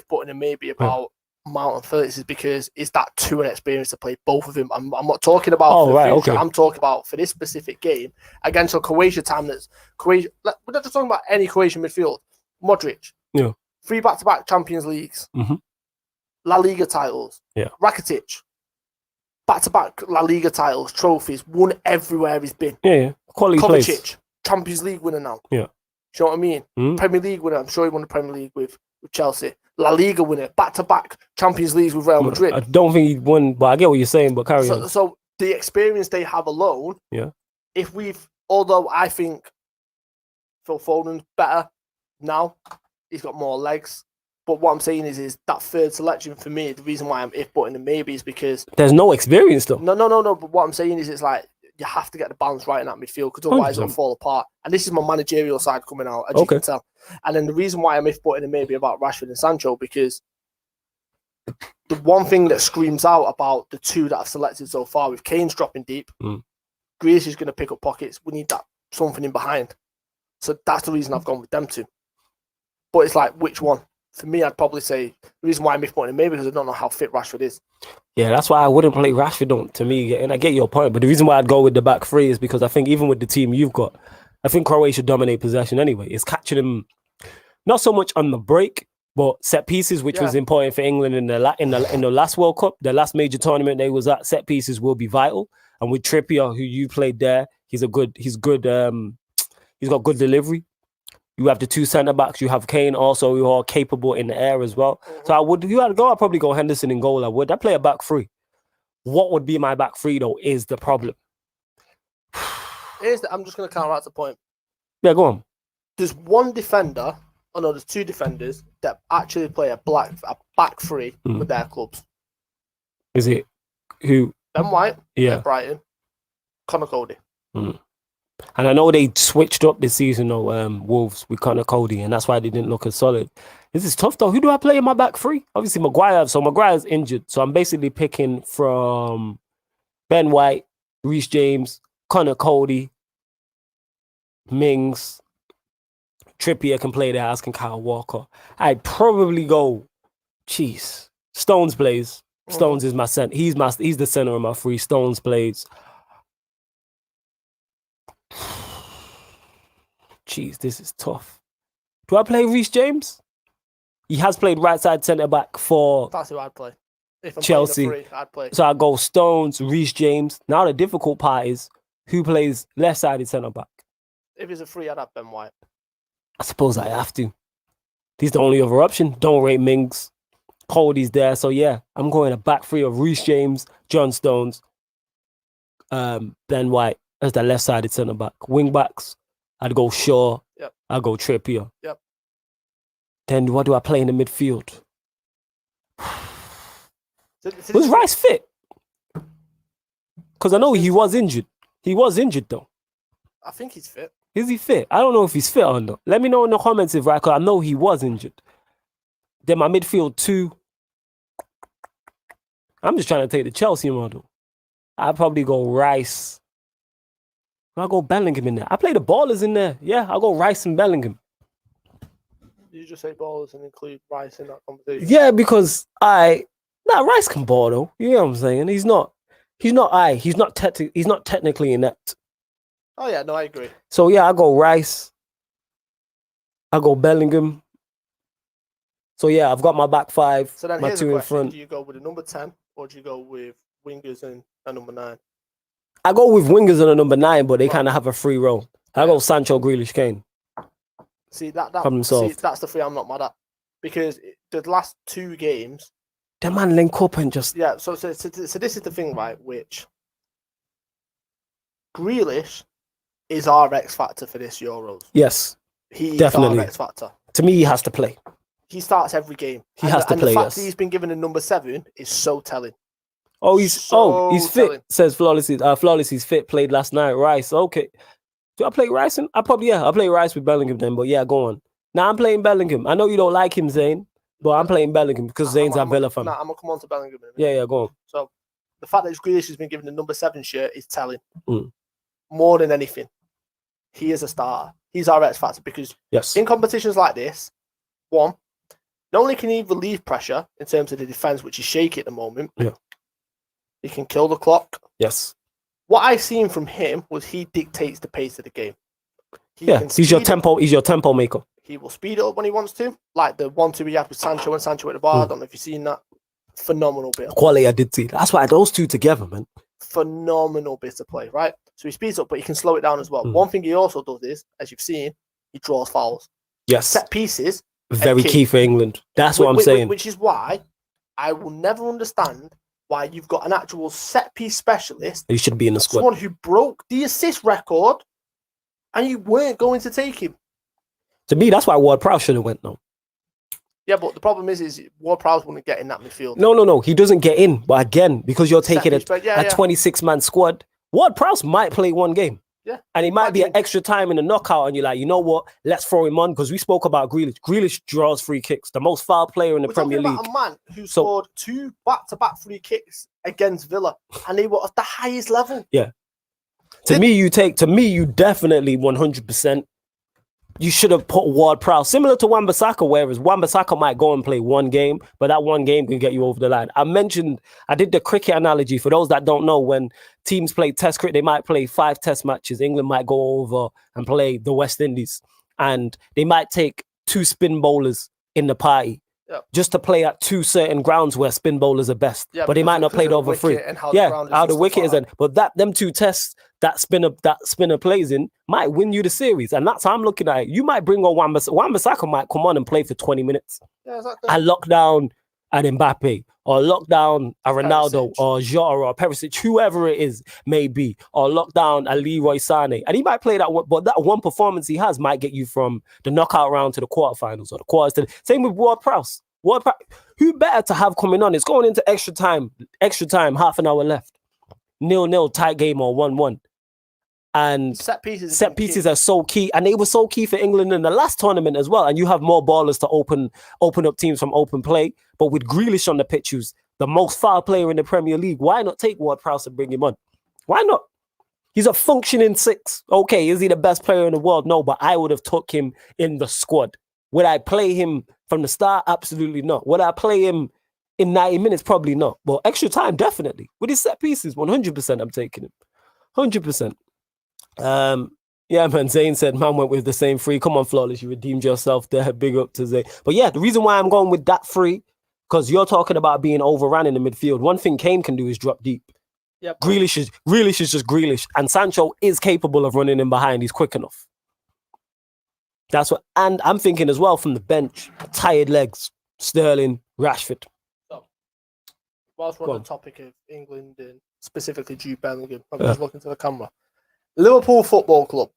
putting him maybe about Mount and Felix is because it's that too inexperienced to play both of them. I'm not talking about Oh, for the right, future. okay. I'm talking about for this specific game against a Croatia time that's Croatia. We're not just talking about any Croatian midfield. Modric, Yeah. 3 back-to-back Champions Leagues, Mhm. La Liga titles, Yeah. Rakitic, back-to-back La Liga titles, trophies, won everywhere he's been. Yeah. Quality plays. Kovacic, Champions League winner now. Yeah. Do you know what I mean? Mhm. Premier League winner. I'm sure he won the Premier League with Chelsea. La Liga winner, back-to-back Champions Leagues with Real Madrid. I don't think he won, but I get what you're saying. But carry on. So the experience they have alone, Yeah. Although I think Phil Foden's better now, he's got more legs. But what I'm saying is that third selection for me, the reason why I'm if-butting and maybe is because There's no experience though. no. But what I'm saying is it's like you have to get the balance right in that midfield because otherwise it'll 100%. fall apart. And this is my managerial side coming out, as you Okay. can tell. And then the reason why I'm if-butting and maybe about Rashford and Sancho, because the one thing that screams out about the two that I've selected so far, with Kane's dropping deep, Grealish is going to pick up pockets. We need that something in behind. So that's the reason I've gone with them two. But it's like, which one? For me, I'd probably say the reason why I'm if-butting maybe because I don't know how fit Rashford is. Yeah, that's why I wouldn't play Rashford on, to me. And I get your point, but the reason why I'd go with the back three is because I think even with the team you've got, I think Croatia dominate possession anyway. It's catching them not so much on the break, but set pieces, which was important for England in the last World Cup, the last major tournament they was at. Set pieces will be vital. And with Trippier, who you played there, he's got good delivery. You have the two centre backs. You have Kane also, who are capable in the air as well. So if you had to go, I'd probably go Henderson in goal. I'd play a back three. What would be my back three though is the problem. I'm just going to counteract the point. Yeah, go on. There's one defender. Oh no, there's two defenders that actually play a back three with their clubs. Is it who? Ben White, Yeah, at Brighton, Connor Cody. And I know they switched up this season, though, Wolves with Connor Cody, and that's why they didn't look as solid. This is tough, though. Who do I play in my back three? Obviously, Maguire. So Maguire's injured. So I'm basically picking from Ben White, Reece James, Connor Cody, Mings, Trippier can play there, as can Kyle Walker. I'd probably go, Stones plays. Stones is my center. He's the center of my three. Stones plays. This is tough. Do I play Reece James? He has played right side centre back for That's who I'd play. If I'm Chelsea. playing a three, I'd play. So I go Stones, Reece James. Now the difficult part is who plays left sided centre back. If it's a three, I'd have Ben White. I suppose I have to. He's the only other option. Don't rate Mings. Cody's there. So yeah, I'm going a back three of Reece James, John Stones, Ben White as the left sided centre back. Wing backs, I'd go Shaw. Yep. I'd go Trippier. Yep. Then what do I play in the midfield? So Was Rice fit? Because I know he was injured. He was injured though. I think he's fit. Is he fit? I don't know if he's fit or not. Let me know in the comments if because I know he was injured. Then my midfield two. I'm just trying to take the Chelsea model. I'd probably go Rice. I'll go Bellingham in there. I play the ballers in there. Yeah, I'll go Rice and Bellingham. You just say ballers and include Rice in that conversation. Yeah, because Rice can ball though. You know what I'm saying? He's not technically inept. Oh yeah, no, I agree. So yeah, I go Rice. I go Bellingham. So yeah, I've got my back five. So then my here's two a in question: front. do you go with a number 10 or do you go with wingers and a number 9? I go with wingers and a number 9, but they kind of have a free role. I go Sancho, Grealish, Kane. See that's the three I'm not mad at because the last 2 games, the man link up and just So this is the thing, right? Which Grealish is our X factor for this Euros. yes, He definitely is our X factor. To me, he has to play. He starts every game. He has to play. The fact Yes. that he's been given a number 7 is so telling. Oh, he's fit. telling. Says Flawless. Flawless. He's fit. Played last night. Rice. Okay. Do I play Rice? I play Rice with Bellingham then. But yeah, go on. Now I'm playing Bellingham. I know you don't like him, Zane, but I'm playing Bellingham because Zane's our Villa fan. I'm gonna come on to Bellingham in a minute. Yeah, go on. So the fact that Grealish has been given the number 7 shirt is telling. More than anything, he is a starter. He's our X factor because Yes. in competitions like this, one, not only can he relieve pressure in terms of the defense, which is shaky at the moment, he can kill the clock. Yes. What I've seen from him was he dictates the pace of the game. He's your tempo maker. He will speed it up when he wants to, like the 1-2 he had with Sancho and Sancho at the bar. I don't know if you've seen that. Phenomenal bit. Quality, I did see. That's why those two together, man. Phenomenal bit of play, right? So he speeds up, but he can slow it down as well. One thing he also does is, as you've seen, he draws fouls. Yes. Set pieces. Very key for England. That's what I'm saying. Which is why I will never understand why you've got an actual set piece specialist. He should be in the squad. Someone who broke the assist record, and you weren't going to take him. To me, that's why Ward-Prowse should have went now. Yeah, but the problem is Ward-Prowse wouldn't get in that midfield. No. He doesn't get in. But again, because you're taking a 26-man squad, Ward-Prowse might play one game. Yeah. And he might be an extra time in the knockout, and you're like, you know what? Let's throw him on, because we spoke about Grealish. Grealish draws free kicks, the most foul player in the Premier League. A man who scored 2 back-to-back free kicks against Villa, and they were at the highest level. Yeah. To me, you definitely 100%. You should have put Ward-Prowse, similar to Wan-Bissaka, whereas Wan-Bissaka might go and play one game, but that one game can get you over the line. I did the cricket analogy. For those that don't know, when teams play test cricket, they might play 5 test matches. England might go over and play the West Indies, and they might take 2 spin bowlers in the party just to play at 2 certain grounds where spin bowlers are best, but they might not play over 3. How the wicket is, but them 2 tests that spinner plays in might win you the series, and that's how I'm looking at it. You might bring on Wan-Bissaka might come on and play for 20 minutes, and lock down an Mbappe, or lock down a Ronaldo, or Jota, or Perisic, whoever it is may be, or lock down a Leroy Sané, and he might play that one, but that one performance he has might get you from the knockout round to the quarterfinals, or the quarters to same with Ward-Prowse. Who better to have coming on? It's going into extra time, half an hour left, 0-0 tight game, or 1-1. And set pieces are so key, and they were so key for England in the last tournament as well. And you have more ballers to open up teams from open play. But with Grealish on the pitch, who's the most foul player in the Premier League, why not take Ward-Prowse and bring him on? Why not? He's a functioning 6. Okay, is he the best player in the world? No, but I would have took him in the squad. Would I play him from the start? Absolutely not. Would I play him in 90 minutes? Probably not. But extra time, definitely. With his set pieces, 100% I'm taking him. 100%. Yeah, man, Zayn said, man went with the same 3. Come on, Flawless, you redeemed yourself there. Big up to Zayn. But yeah, the reason why I'm going with that 3, because you're talking about being overrun in the midfield. One thing Kane can do is drop deep. Yep. Grealish is just Grealish. And Sancho is capable of running in behind. He's quick enough. That's what, and I'm thinking as well from the bench, tired legs, Sterling, Rashford. So, whilst we're on the topic of England and specifically Jude Bellingham, I'm just looking to the camera. Liverpool Football Club.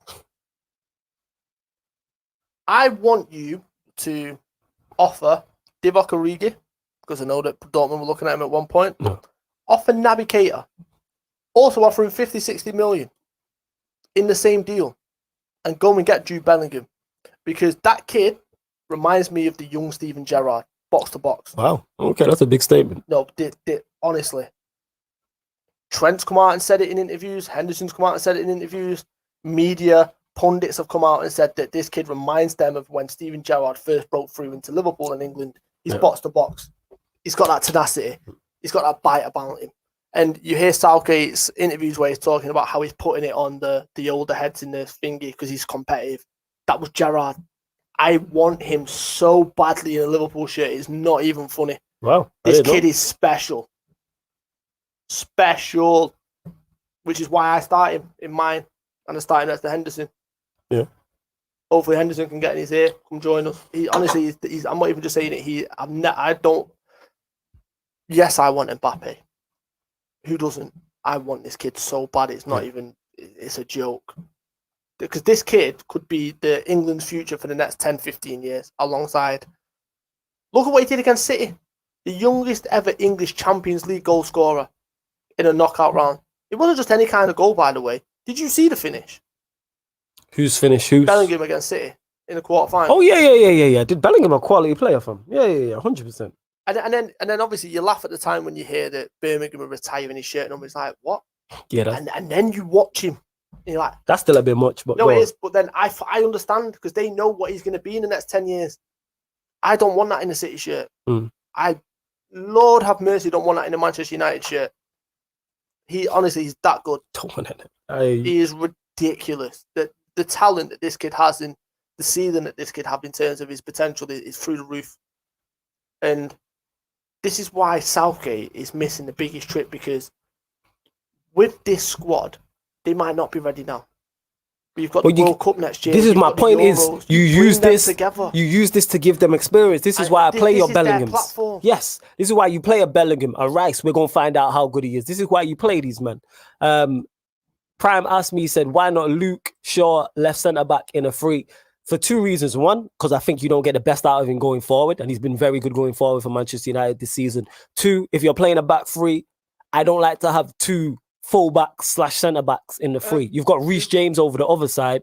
I want you to offer Divock Origi, because I know that Dortmund were looking at him at one point. No. Offer Naby Keita. Also offer him 50-60 million in the same deal. And go and get Jude Bellingham. Because that kid reminds me of the young Steven Gerrard, box to box. Wow. Okay, that's a big statement. No, honestly. Trent's come out and said it in interviews. Henderson's come out and said it in interviews. Media, pundits have come out and said that this kid reminds them of when Steven Gerrard first broke through into Liverpool and England. He's box to box. He's got that tenacity. He's got that bite about him. And you hear Southgate's interviews where he's talking about how he's putting it on the older heads in the thingy because he's competitive. That was Gerrard. I want him so badly in a Liverpool shirt. It's not even funny. Wow. This kid is special. Special. Which is why I start him in mine. And I started next to Henderson. Yeah. Hopefully Henderson can get in his ear. Come join us. He's I'm not even just saying it. I don't. Yes, I want Mbappe. Who doesn't? I want this kid so bad. It's not even. It's a joke. Because this kid could be the England's future for the next 10, 15 years alongside. Look at what he did against City. The youngest ever English Champions League goal scorer in a knockout round. It wasn't just any kind of goal, by the way. Did you see the finish? Who's finished? Bellingham against City in the quarterfinal. Oh, yeah. Did Bellingham a quality player from? Yeah, 100%. And then obviously you laugh at the time when you hear that Birmingham are retiring his shirt number. It's like, what? Yeah. And then you watch him. And you're like, that's still a bit much. But no, it is. But then I understand because they know what he's going to be in the next 10 years. I don't want that in a City shirt. Mm. I, Lord have mercy, don't want that in a Manchester United shirt. He honestly, he's that good. Don't want it. He is ridiculous. The talent that this kid has in the ceiling that this kid has in terms of his potential is through the roof. And this is why Southgate is missing the biggest trick, because with this squad, they might not be ready now. But you've got the World Cup next year. This is my point: is you use this together. You use this to give them experience. This is why I play your Bellinghams. Yes, this is why you play a Bellingham, a Rice. We're gonna find out how good he is. This is why you play these men. Prime asked me, he said, why not Luke Shaw left centre back in a free? For two reasons. One, because I think you don't get the best out of him going forward, and he's been very good going forward for Manchester United this season. Two, if you're playing a back three, I don't like to have two full-backs / centre-backs in the free. You've got Reece James over the other side,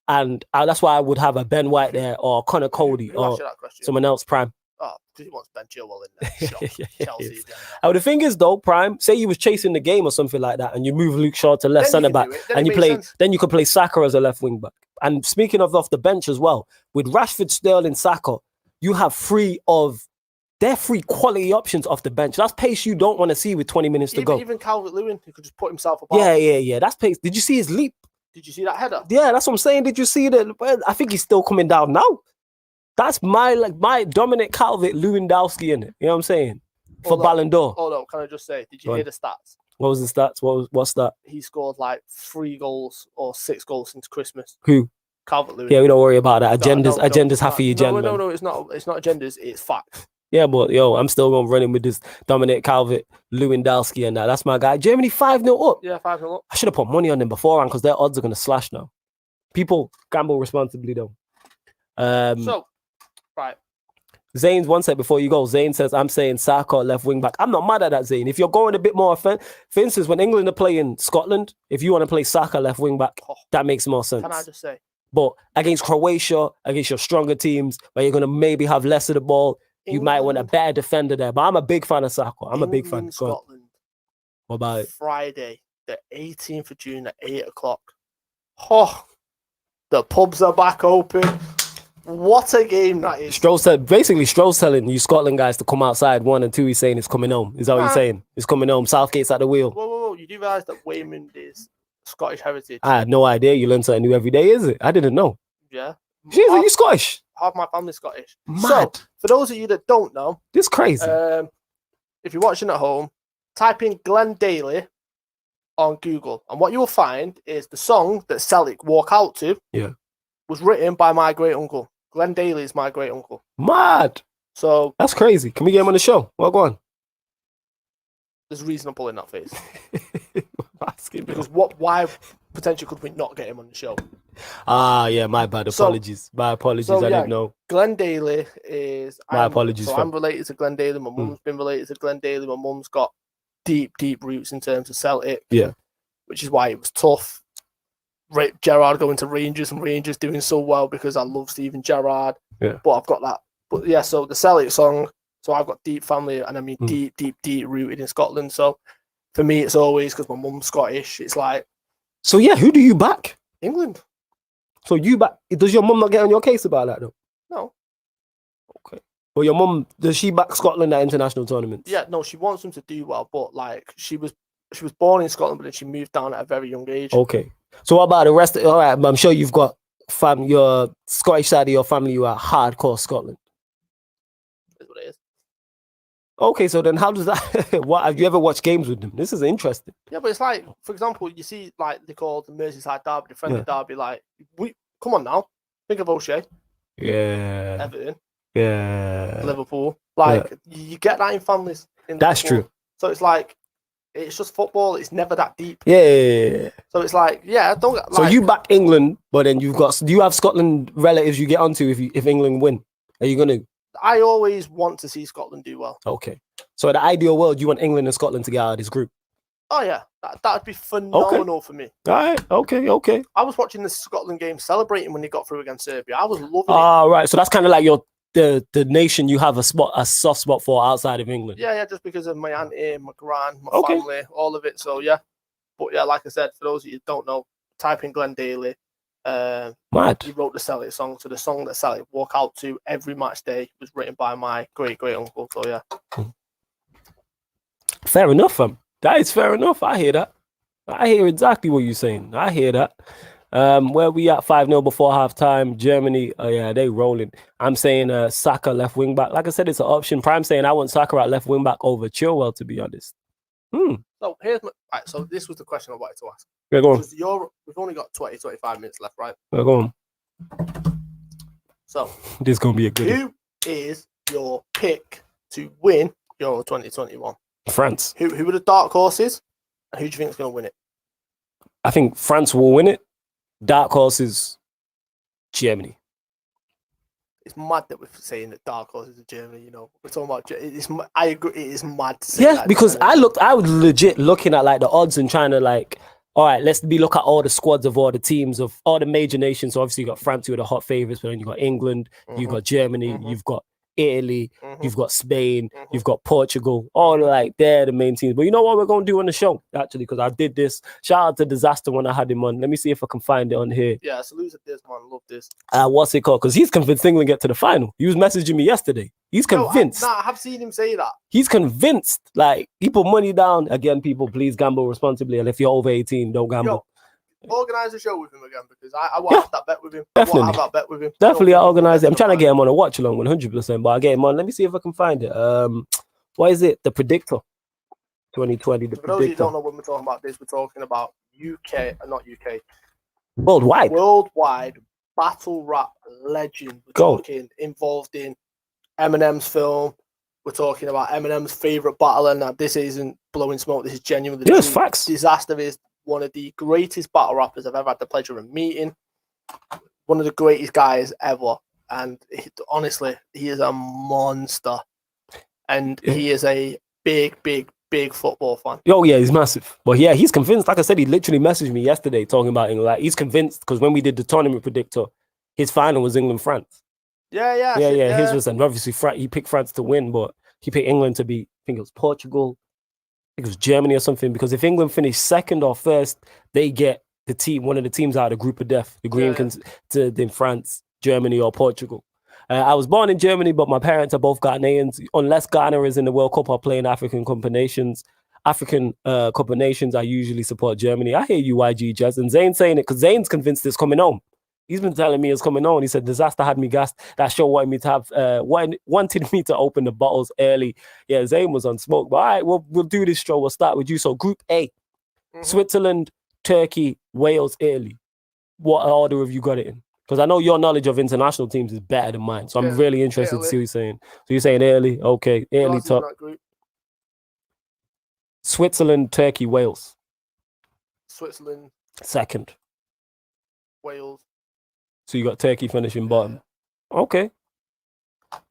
and that's why I would have a Ben White there, or Connor Cody, or someone else, Prime. Oh, because he wants Ben Chilwell in there. Chelsea. Oh, the thing is, though, Prime, say you was chasing the game or something like that, and you move Luke Shaw to left centre-back, and you play, then you could play Saka as a left wing-back. And speaking of off the bench as well, with Rashford, Sterling, Saka, you have they're three quality options off the bench. That's pace you don't want to see with 20 minutes to go. Even Calvert-Lewin, he could just put himself apart. Yeah. That's pace. Did you see his leap? Did you see that header? Yeah, that's what I'm saying. Did you see that? I think he's still coming down now. That's my Dominic Calvert-Lewandowski in it. You know what I'm saying? For Ballon d'Or. Hold on, can I just say, did you hear the stats? What was the stats? What's that? He scored like 3 goals or 6 goals since Christmas. Who? Calvert-Lewin. Yeah, we don't worry about that. Agenda's half of your agenda. No, it's not agendas, it's facts. Yeah, but I'm still going to run in with this Dominic Calvert-Lewandowski and that. That's my guy. Germany 5-0 up. Yeah, 5-0 up. I should have put money on them beforehand because their odds are going to slash now. People gamble responsibly though. Right. Zane's one sec before you go. Zane says, I'm saying Saka left wing back. I'm not mad at that, Zane. If you're going a bit more for instance, when England are playing Scotland, if you want to play Saka left wing back, that makes more sense. Can I just say? But against Croatia, against your stronger teams, where you're going to maybe have less of the ball, you might want a better defender there. But I'm a big fan of Saka. I'm a big fan. Scotland. What about it? Friday, the 18th of June at 8 o'clock. Oh, the pubs are back open. What a game that is. Stroll's telling you Scotland guys to come outside. 1 and 2, he's saying it's coming home. Is that what he's saying? It's coming home. Southgate's at the wheel. Whoa. You do realise that Waymond is Scottish heritage? I had no idea. You learn something new every day, is it? I didn't know. Yeah. Jeez, are you Scottish? Half my family's Scottish. Mad. So, for those of you that don't know, this is crazy. If you're watching at home, type in Glenn Daly on Google, and what you will find is the song that Celtic walk out to was written by my great uncle. Glenn Daly is my great uncle. Mad. So that's crazy. Can we get him on the show? Well, go on. There's reasonable in that face. Because why potentially could we not get him on the show? Yeah, my bad. Apologies. My apologies. I didn't know. Glenn Daly is... apologies. So I'm related to Glenn Daly. My mum's been related to Glenn Daly. My mum's got deep roots in terms of Celtic. Yeah. Which is why it was tough. Gerrard going to Rangers and Rangers doing so well because I love Steven Gerrard. Yeah. But I've got that. But yeah, so the Celtic song, so I've got deep family, and I mean deep rooted in Scotland. So for me, it's always, because my mum's Scottish, it's like... So yeah, who do you back? England. So you back... Does your mum not get on your case about that though? No. Okay. Well, your mum, does she back Scotland at international tournaments? Yeah, no, she wants them to do well, but like she was born in Scotland, but then she moved down at a very young age. Okay. So what about the rest? All right, I'm sure you've got your Scottish side of your family. You are hardcore Scotland. That's what it is. Okay, so then how does that? What have you ever watched games with them? This is interesting. Yeah, but it's like, for example, you see, like they call the Merseyside derby, the friendly derby. Like, come on now, think of O'Shea. Yeah. Everton. Yeah. Liverpool. Like you get that in families. That's true. So it's like, it's just football. It's never that deep. Yeah. So it's like, don't. Like, so you back England, but then do you have Scotland relatives you get onto if England win? Are you gonna? I always want to see Scotland do well. Okay. So in the ideal world, you want England and Scotland to get out of this group? Oh yeah, that'd be phenomenal for me. All right. Okay. I was watching the Scotland game, celebrating when they got through against Serbia. I was loving it. Ah, right. So that's kind of like the nation you have a soft spot for outside of England. Yeah, just because of my auntie, my gran, my family, all of it. So yeah, but yeah, like I said, for those of you who don't know, type in Glenn Daly. Mad. He wrote the Celtic song, so the song that Celtic walk out to every match day was written by my great uncle. So yeah, fair enough, fam. That is fair enough. I hear that. I hear exactly what you're saying. I hear that. Where we at 5-0 before halftime? Germany, yeah, they rolling. I'm saying Saka left wing back. Like I said, it's an option. Prime saying I want Saka at left wing back over Chilwell, to be honest. So here's my right. So this was the question I wanted to ask. Yeah, go on. We've only got 20-25 minutes left, right? Yeah, go on. So this is gonna be a good. Who is your pick to win Euro 2021? France. Who are the dark horses, and who do you think is going to win it? I think France will win it. Dark horses, Germany. It's mad that we're saying that dark horses are Germany. You know, we're talking about. I agree. It is mad to say that, because I was legit looking at like the odds and trying to like, all right, let's look at all the squads of all the teams of all the major nations. So obviously you got France, who are the hot favorites, but then you got England, you got Germany, you've got Italy, you've got Spain, you've got Portugal, all like they're the main teams. But you know what we're going to do on the show, actually, because I did this. Shout out to Disaster when I had him on. Let me see if I can find it on here. Yeah, salute to this, man. Love this. What's it called? Because he's convinced England get to the final. He was messaging me yesterday. He's convinced. I have seen him say that. He's convinced. Like, he put money down. Again, people, please gamble responsibly. And if you're over 18, don't gamble. Organize a show with him again, because I want to have that bet with him. Definitely. I want to have that bet with him. Definitely, I'll organize it. I'm trying to get him on a watch along 100%, but I'll get him on. Let me see if I can find it. What is it? The Predictor 2020. The For those of you who don't know when we're talking about this, we're talking about not UK. Worldwide battle rap legend. We're talking involved in Eminem's film. We're talking about Eminem's favorite battler. Now, this isn't blowing smoke. This is genuinely true. Facts. Disaster is one of the greatest battle rappers I've ever had the pleasure of meeting. One of the greatest guys ever. And honestly, he is a monster. And he is a big football fan. Oh, yeah, he's massive. But yeah, he's convinced. Like I said, he literally messaged me yesterday talking about England. Like, he's convinced because when we did the tournament predictor, his final was England-France. Yeah. His was, and obviously he picked France to win, but he picked England to beat, I think it was Portugal. I think it was Germany or something, because if England finish second or first, they get one of the teams out of the group of death. The green in France, Germany, or Portugal. I was born in Germany, but my parents are both Ghanaians. Unless Ghana is in the World Cup or playing African Cup of Nations, I usually support Germany. I hear you, YG Jazz, and Zayn saying it because Zayn's convinced it's coming home. He's been telling me it's coming on. He said Disaster had me gassed. That show wanted me to have wanted me to open the bottles early. Yeah, Zayn was on smoke. But all right, we'll do this show. We'll start with you. So Group A, Switzerland, Turkey, Wales, Italy. What order have you got it in? Because I know your knowledge of international teams is better than mine. So I'm really interested to see what you're saying. So you're saying Italy? Okay, Italy top. Switzerland, Turkey, Wales. Switzerland. Second. Wales. So you got Turkey finishing bottom. Okay.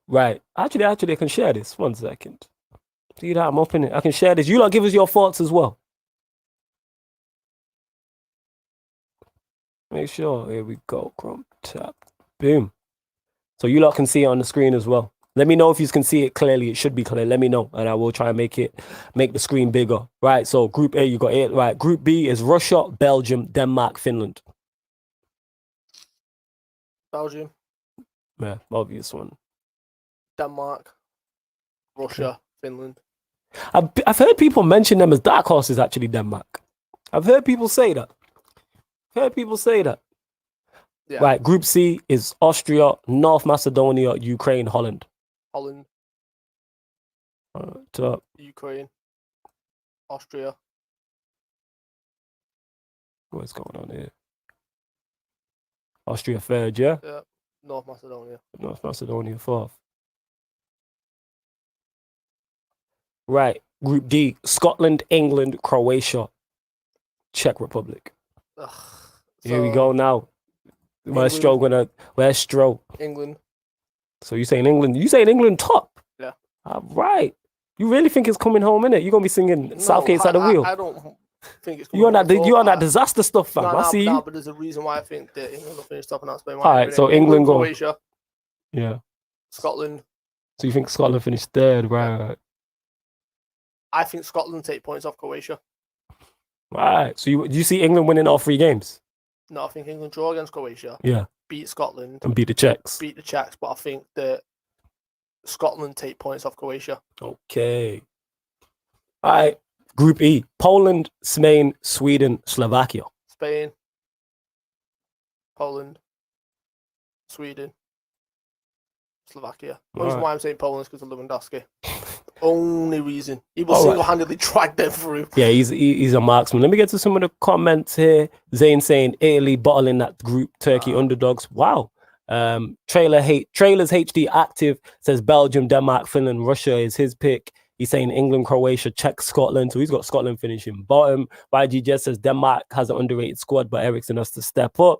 Right. Actually, I can share this. 1 second. See that? I'm opening it. I can share this. You lot give us your thoughts as well. Make sure. Here we go. Chrome tab. Boom. So you lot can see it on the screen as well. Let me know if you can see it clearly. It should be clear. Let me know, and I will try and make the screen bigger. Right. So Group A, you got it. Right. Group B is Russia, Belgium, Denmark, Finland. Belgium. Yeah, obvious one. Denmark, Russia, Finland. I've heard people mention them as dark horses, actually, Denmark. I've heard people say that. Yeah. Right, Group C is Austria, North Macedonia, Ukraine, Holland. Top. Ukraine, Austria. What's going on here? Austria third, yeah? Yeah. North Macedonia fourth. Right. Group D, Scotland, England, Croatia, Czech Republic. Here we go now. Where's Stroh? England. So you saying England? You saying England top? Yeah. All right. You really think it's coming home, innit? You're gonna be singing Southgate's at the wheel. I don't think it's you on that disaster stuff, fam. I see you. But there's a reason why I think that England will finish top and that's Spain. All right, so England go. Croatia. Yeah. Scotland. So you think Scotland finished third, right? I think Scotland take points off Croatia. Right. So you see England winning all 3 games? No, I think England draw against Croatia, Yeah, beat Scotland, and beat the Czechs. beat the Czechs, but I think that Scotland take points off Croatia. Okay. All right. Group E: Poland, Spain, Sweden, Slovakia. Spain, Poland, Sweden, Slovakia. The reason Alright. why I'm saying Poland is because of Lewandowski. Only reason. He will Alright. single-handedly drag them through. Yeah, he's a marksman. Let me get to some of the comments here. Zayn saying Italy bottling that group. Turkey underdogs. Wow. Trailers HD active says Belgium, Denmark, Finland, Russia is his pick. He's saying England, Croatia, Czech, Scotland. So he's got Scotland finishing bottom. YG just says Denmark has an underrated squad, but Ericsson has to step up.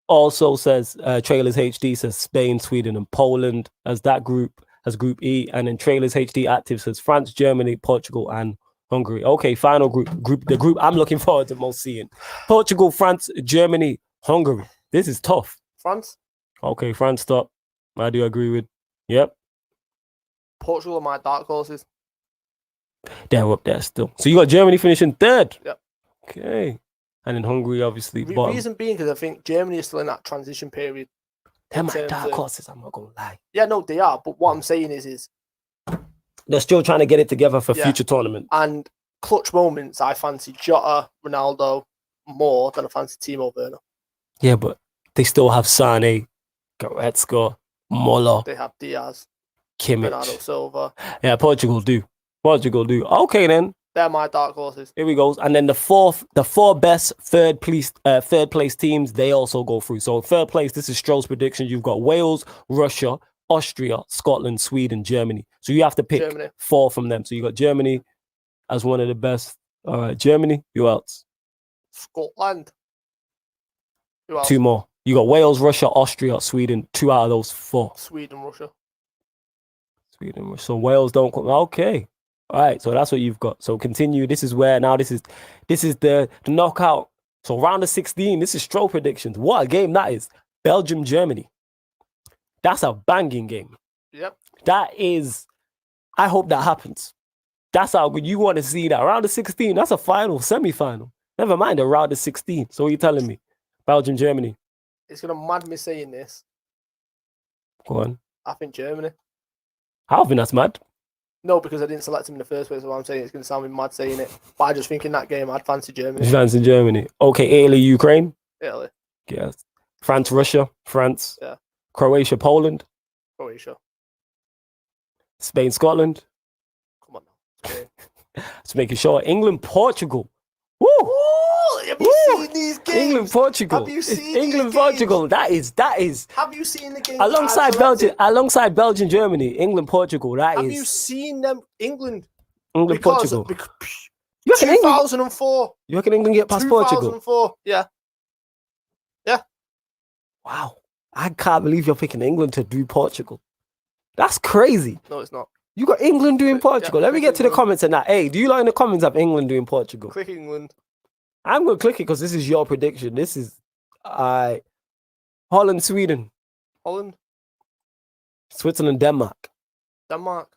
Also says Trailers HD says Spain, Sweden, and Poland as that group, as Group E. And then Trailers HD active says France, Germany, Portugal, and Hungary. Okay, final group. The group I'm looking forward to most seeing. Portugal, France, Germany, Hungary. This is tough. France, Okay, France top. I do agree with. Yep, Portugal are my dark horses. they're up there still. So you got Germany finishing third. Yep. Okay. And then Hungary obviously bottom. Reason being because I think Germany is still in that transition period. They're my terms dark of- horses, I'm not gonna lie. Yeah, no, they are. But what I'm saying is They're still trying to get it together for Yeah. future tournament. and clutch moments, I fancy Jota, Ronaldo more than I fancy Timo Werner. Yeah, but they still have Sane, Goretzka, Muller, They have Diaz, Bernardo Kimmich. Silva. Yeah, Portugal do. Okay then. They're my dark horses. Here we go. And then the four best third place teams, they also go through. So third place, this is Stroh's prediction. You've got Wales, Russia, Austria, Scotland, Sweden, Germany. So you have to pick Germany. 4 from them. So you got Germany as one of the best. All right, Germany. Who else? Scotland. Who else? 2 more. You got Wales, Russia, Austria, Sweden. 2 out of those 4. Sweden, Russia. Sweden, Russia. So Wales don't come. Okay. All right. So that's what you've got. So continue. This is where now this is the knockout. So round of 16. This is Stroh predictions. What a game that is. Belgium, Germany. That's a banging game. Yep. That is. I hope that happens. That's how good you want to see that. Round of 16. That's a final, semi-final. Never mind a round of 16. So what are you telling me? Belgium, Germany. It's gonna mad me saying this. Go on. I think Germany. I think that's mad. No, because I didn't select him in the first place. So I'm saying it's gonna sound me mad saying it. But I just think in that game I'd fancy Germany. France and Germany. Okay, Italy, Ukraine. Italy, Yes. France, Russia. France. Yeah. Croatia, Poland. Croatia. Spain, Scotland. Come on now. Spain. Just making sure. England, Portugal. Woo! Oh, have you Woo! seen these games? England, Portugal. Have you It's seen England, these games? Portugal. That is Have you seen the game? alongside Belgium, Germany. England, Portugal. That Have is you seen them? England. England, Because, Portugal. because You reckon England? 2004. You reckon England get past Portugal? 2004. Yeah. Wow. I can't believe you're picking England to do Portugal. That's crazy. No, it's not. You got England doing Yeah, Portugal. Let me get to the England. comments and that. Hey, do you like in the comments of England doing Portugal? Click England. I'm gonna click it because this is your prediction. This is Holland, Sweden, Holland. Switzerland, Denmark. Denmark.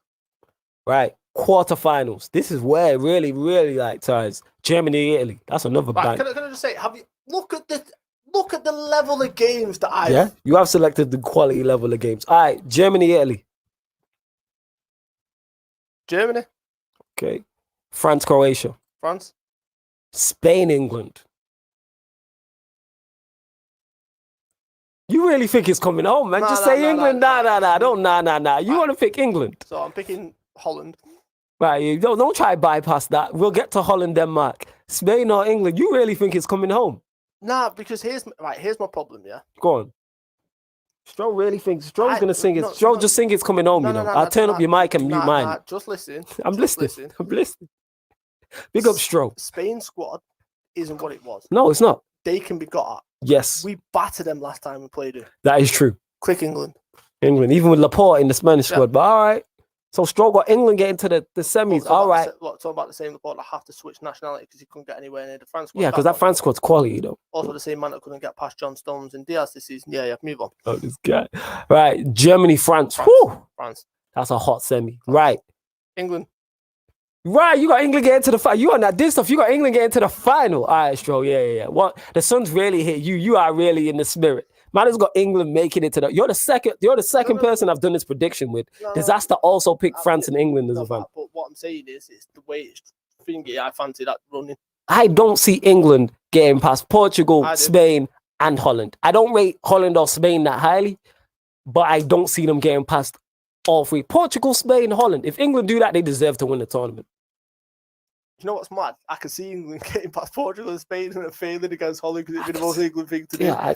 Right. Quarterfinals. This is where it really, really like ties. Germany, Italy. That's another Right. bang. Can I just say? Have you look at the level of games that I Yeah. You have selected the quality level of games. All right. Germany, Italy. Germany, Okay. France, Croatia. France, Spain, England. You really think it's coming home, man? Nah, Just nah, say nah, England. nah, Nah. nah. Don't nah. You Right. want to pick England. So I'm picking Holland. Right, you don't try to bypass that. We'll get to Holland, Denmark, Spain or England. You really think it's coming home? Nah, because here's my problem. Yeah. Go on. Stroh really thinks Stroh's gonna sing it. no, Stroh no, just sing it's coming home. no, you know. no, I'll turn nah, up your mic and mute mine. Nah, just listen. I'm Just listening. listen. I'm listening. Big up Stroh. Spain squad isn't what it was. No, it's not. They can be got at. Yes, We battered them last time we played it. that is true. Quick England. England, even with Laporte in the Spanish Yeah. squad. But all right. So Stroh got England getting to the semis. All right. Talking about the same report. I have to switch nationality because he couldn't get anywhere near the France squad. Yeah, because that France squad's quality though. Also, the same man that couldn't get past John Stones and Diaz this season. Yeah, move on. Oh, this guy. Right, Germany, France. France. Whew, France. that's a hot semi. Right. England. Right, you got England getting to the final. You on that this stuff. You got England getting to the final. All right, Stro. Yeah. What the Suns really hit you. You are really in the spirit. Man has got England making it to the. You're the second. You're the second person I've done this prediction with. Disaster also picked France and England as a final. But what I'm saying is, it's the way it's thingy. I fancy that running. I don't see England getting past Portugal, Spain, and Holland. I don't rate Holland or Spain that highly, but I don't see them getting past all three. Portugal, Spain, Holland. If England do that, they deserve to win the tournament. You know what's mad? I can see England getting past Portugal and Spain and failing against Holland because it'd be the most England thing to do. Yeah,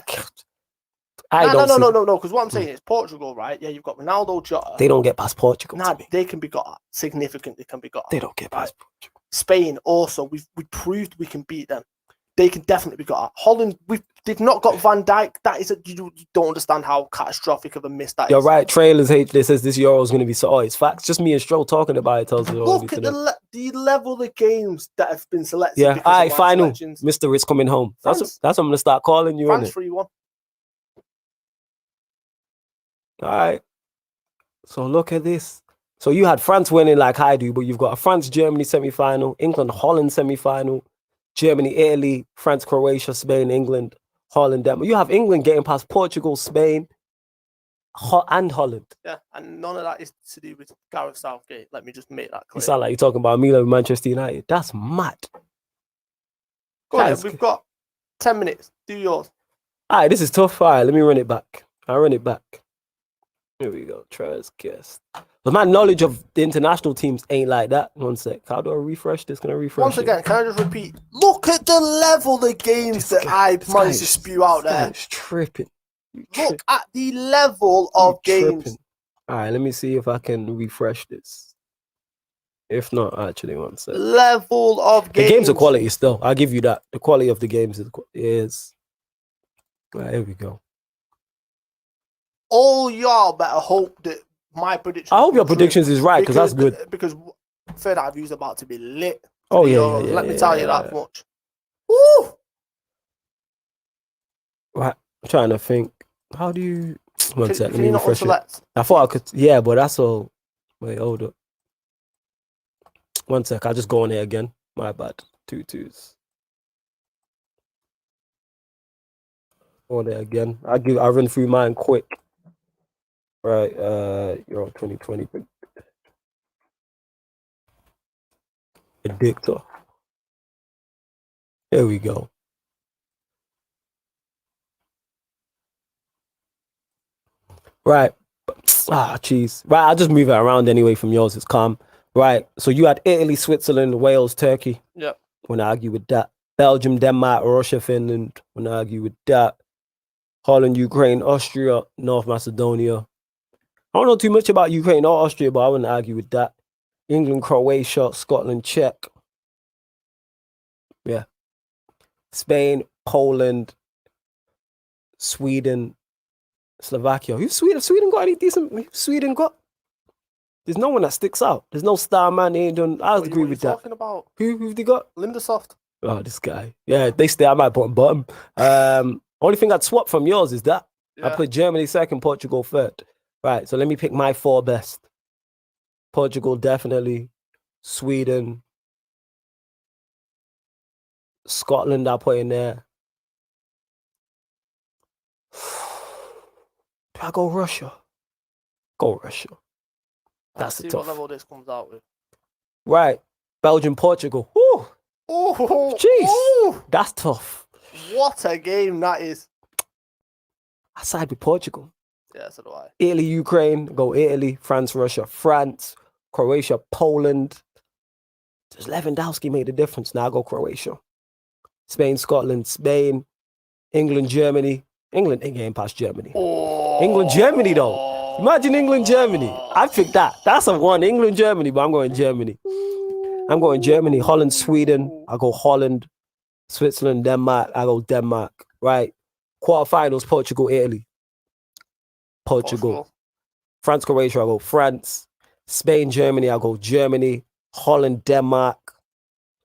No. Because what I'm saying is Portugal, right? Yeah, you've got Ronaldo, Jota. They don't get past Portugal. Nah, they can be got at. Significantly can be got at. They don't get past Portugal. Spain also, we proved we can beat them. They can definitely be got at. Holland, they've not got Van Dijk. That is you don't understand how catastrophic of a miss that is. You're right. Trailers hate this. Says this Euro is going to be so. Oh, it's facts. Just me and Stroll talking about it tells you. Look at the level of games that have been selected. Yeah, all right, final. Mr. It's coming home. That's what I'm going to start calling you. France 3-1. All right. So look at this. So you had France winning like I do, but you've got a France-Germany semi-final, England-Holland semi-final, Germany-Italy, France-Croatia, Spain, England, Holland, Denmark. You have England getting past Portugal, Spain, and Holland. Yeah, and none of that is to do with Gareth Southgate. Let me just make that clear. You sound like you're talking about Milan, Manchester United. That's mad. Go ahead, we've got 10 minutes. Do yours. All right, this is tough. All right, let me run it back. I'll run it back. Here we go. Tries guess. But my knowledge of the international teams ain't like that. 1 sec. How do I refresh this? Can I refresh Once again, can I just repeat? Look at the level of games that I managed to spew out there. It's tripping. Look at the level of games. All right, let me see if I can refresh this. If not, actually, 1 sec. Level of games. The games are quality still. I'll give you that. The quality of the games is. Right, here we go. All y'all better hope that my predictions. I hope your predictions is right because that's good. Because third eye view's about to be lit. Oh yeah, let me tell you that much. Woo! Right, I'm trying to think. How do you? 1 sec. Let me refresh it. I thought I could. Yeah, but that's all. Wait, hold up. 1 sec. I'll just go on here again. My bad. 2 2s. Go on there again. I'll run through mine quick. Right, Euro 2020 predictor. Here we go. Right. Jeez. Right, I'll just move it around anyway from yours. It's calm. Right. So you had Italy, Switzerland, Wales, Turkey. Yep. Wouldn't argue with that. Belgium, Denmark, Russia, Finland. Wouldn't argue with that. Holland, Ukraine, Austria, North Macedonia. I don't know too much about Ukraine or Austria, but I wouldn't argue with that. England, Croatia, Scotland, Czech. Yeah. Spain, Poland, Sweden, Slovakia. Who's Sweden? Sweden got any decent? Sweden got? There's no one that sticks out. There's no star man. They ain't done. I agree with that. About? Who've they got? Lindesoft. Oh, this guy. Yeah, they stay. I might put bottom. Only thing I'd swap from yours is that. Yeah. I put Germany second, Portugal third. Right, so let me pick my 4 best. Portugal, definitely. Sweden. Scotland, I'll put in there. Do I go Russia? Go Russia. That's the tough. What level this comes out with. Right. Belgium, Portugal. Woo! Oh, jeez. That's tough. What a game that is. I side with Portugal. Yeah, so do I. Italy, Ukraine, go Italy, France, Russia, France, Croatia, Poland. Just Lewandowski made a difference. Now I go Croatia. Spain, Scotland, Spain, England, Germany. England ain't getting past Germany. Oh. England, Germany, though. Imagine England, Germany. I picked that. That's a 1. England, Germany, but I'm going Germany. I'm going Germany, Holland, Sweden. I go Holland, Switzerland, Denmark. I go Denmark. Right. Quarterfinals, Portugal, Italy. Portugal. France, Croatia, I go France. Spain, Germany, I go Germany. Holland, Denmark,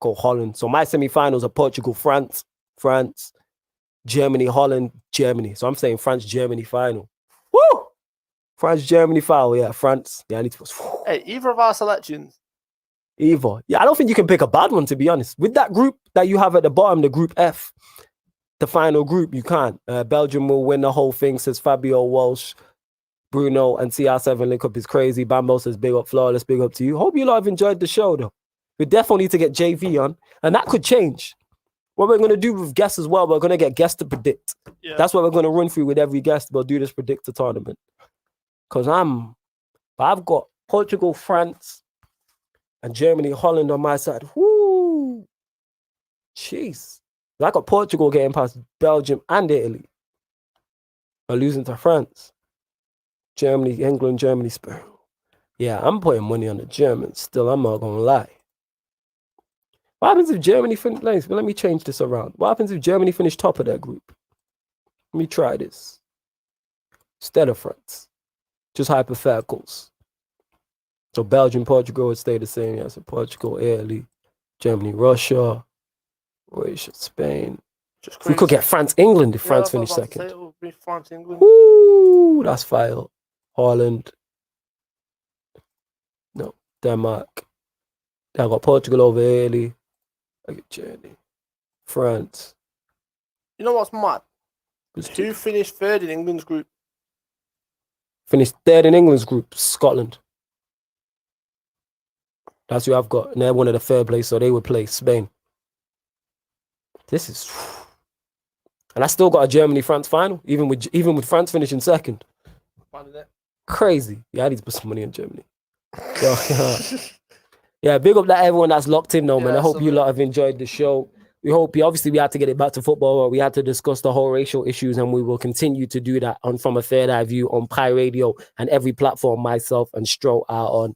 go Holland. So my semi-finals are Portugal, France, Germany, Holland, Germany. So I'm saying France, Germany final. Woo! France, Germany final. Yeah, France. Yeah, I need to. Hey, either of our selections, either. Yeah, I don't think you can pick a bad one, to be honest. With that group that you have at the bottom, the group F, the final group, you can't. Belgium will win the whole thing, says Fabio Walsh. Bruno and CR7 link up is crazy. Bambo says big up, Flawless, big up to you. Hope you lot have enjoyed the show, though. We definitely need to get JV on, and that could change. What we're going to do with guests as well, we're going to get guests to predict. Yeah. That's what we're going to run through with every guest. We'll do this predictor tournament. Because I've got Portugal, France, and Germany, Holland on my side. Whoo! Jeez. I got Portugal getting past Belgium and Italy. But losing to France. Germany, England, Germany, Spain. Yeah, I'm putting money on the Germans. Still, I'm not going to lie. What happens if Germany finish? Let me change this around. What happens if Germany finish top of that group? Let me try this. Instead of France. Just hypotheticals. So Belgium, Portugal would stay the same. Yeah, so Portugal, Italy, Germany, Russia, Croatia, Spain. We could get France, England if France finish second. It would be France, England. Ooh, that's fire. Holland. No, Denmark. I got Portugal over Italy. I get Germany. France. You know what's mad? Who finished third in England's group? Finished third in England's group, Scotland. That's who I've got. And they're one of the third place, so they would play Spain. This is... And I still got a Germany-France final, even with France finishing second. Crazy. Yeah, I need to put some money on Germany. Yeah, big up that everyone that's locked in, though, man. I hope you lot have enjoyed the show. We hope we had to get it back to football. We had to discuss the whole racial issues, and we will continue to do that on From a Third Eye View on Pi Radio and every platform myself and Stro are on.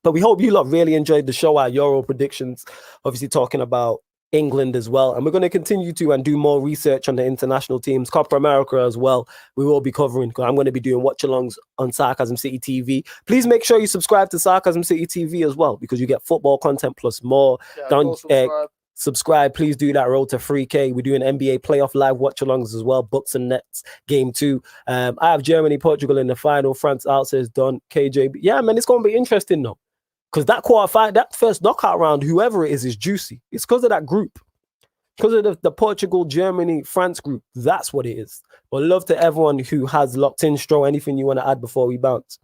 But we hope you lot really enjoyed the show, our Euro predictions, obviously talking about England as well. And we're going to continue to and do more research on the international teams, Copa America as well. We will be covering, because I'm going to be doing watch-alongs on Sarcasm City TV. Please make sure you subscribe to Sarcasm City TV as well, because you get football content plus more. Yeah, Don't subscribe. Please do that. Road to 3K. We're doing NBA playoff live watch-alongs as well. Bucks and Nets game 2. I have Germany, Portugal in the final. France out, says Don. KJ. Yeah, man, it's going to be interesting though. Because that first knockout round, whoever it is juicy. It's because of that group. Because of the Portugal, Germany, France group. That's what it is. But love to everyone who has locked in. Stro, anything you want to add before we bounce?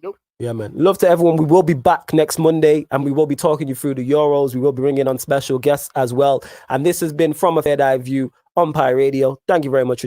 Nope. Yeah, man. Love to everyone. We will be back next Monday, and we will be talking you through the Euros. We will be bringing on special guests as well. And this has been From a Third Eye View on Pi Radio. Thank you very much.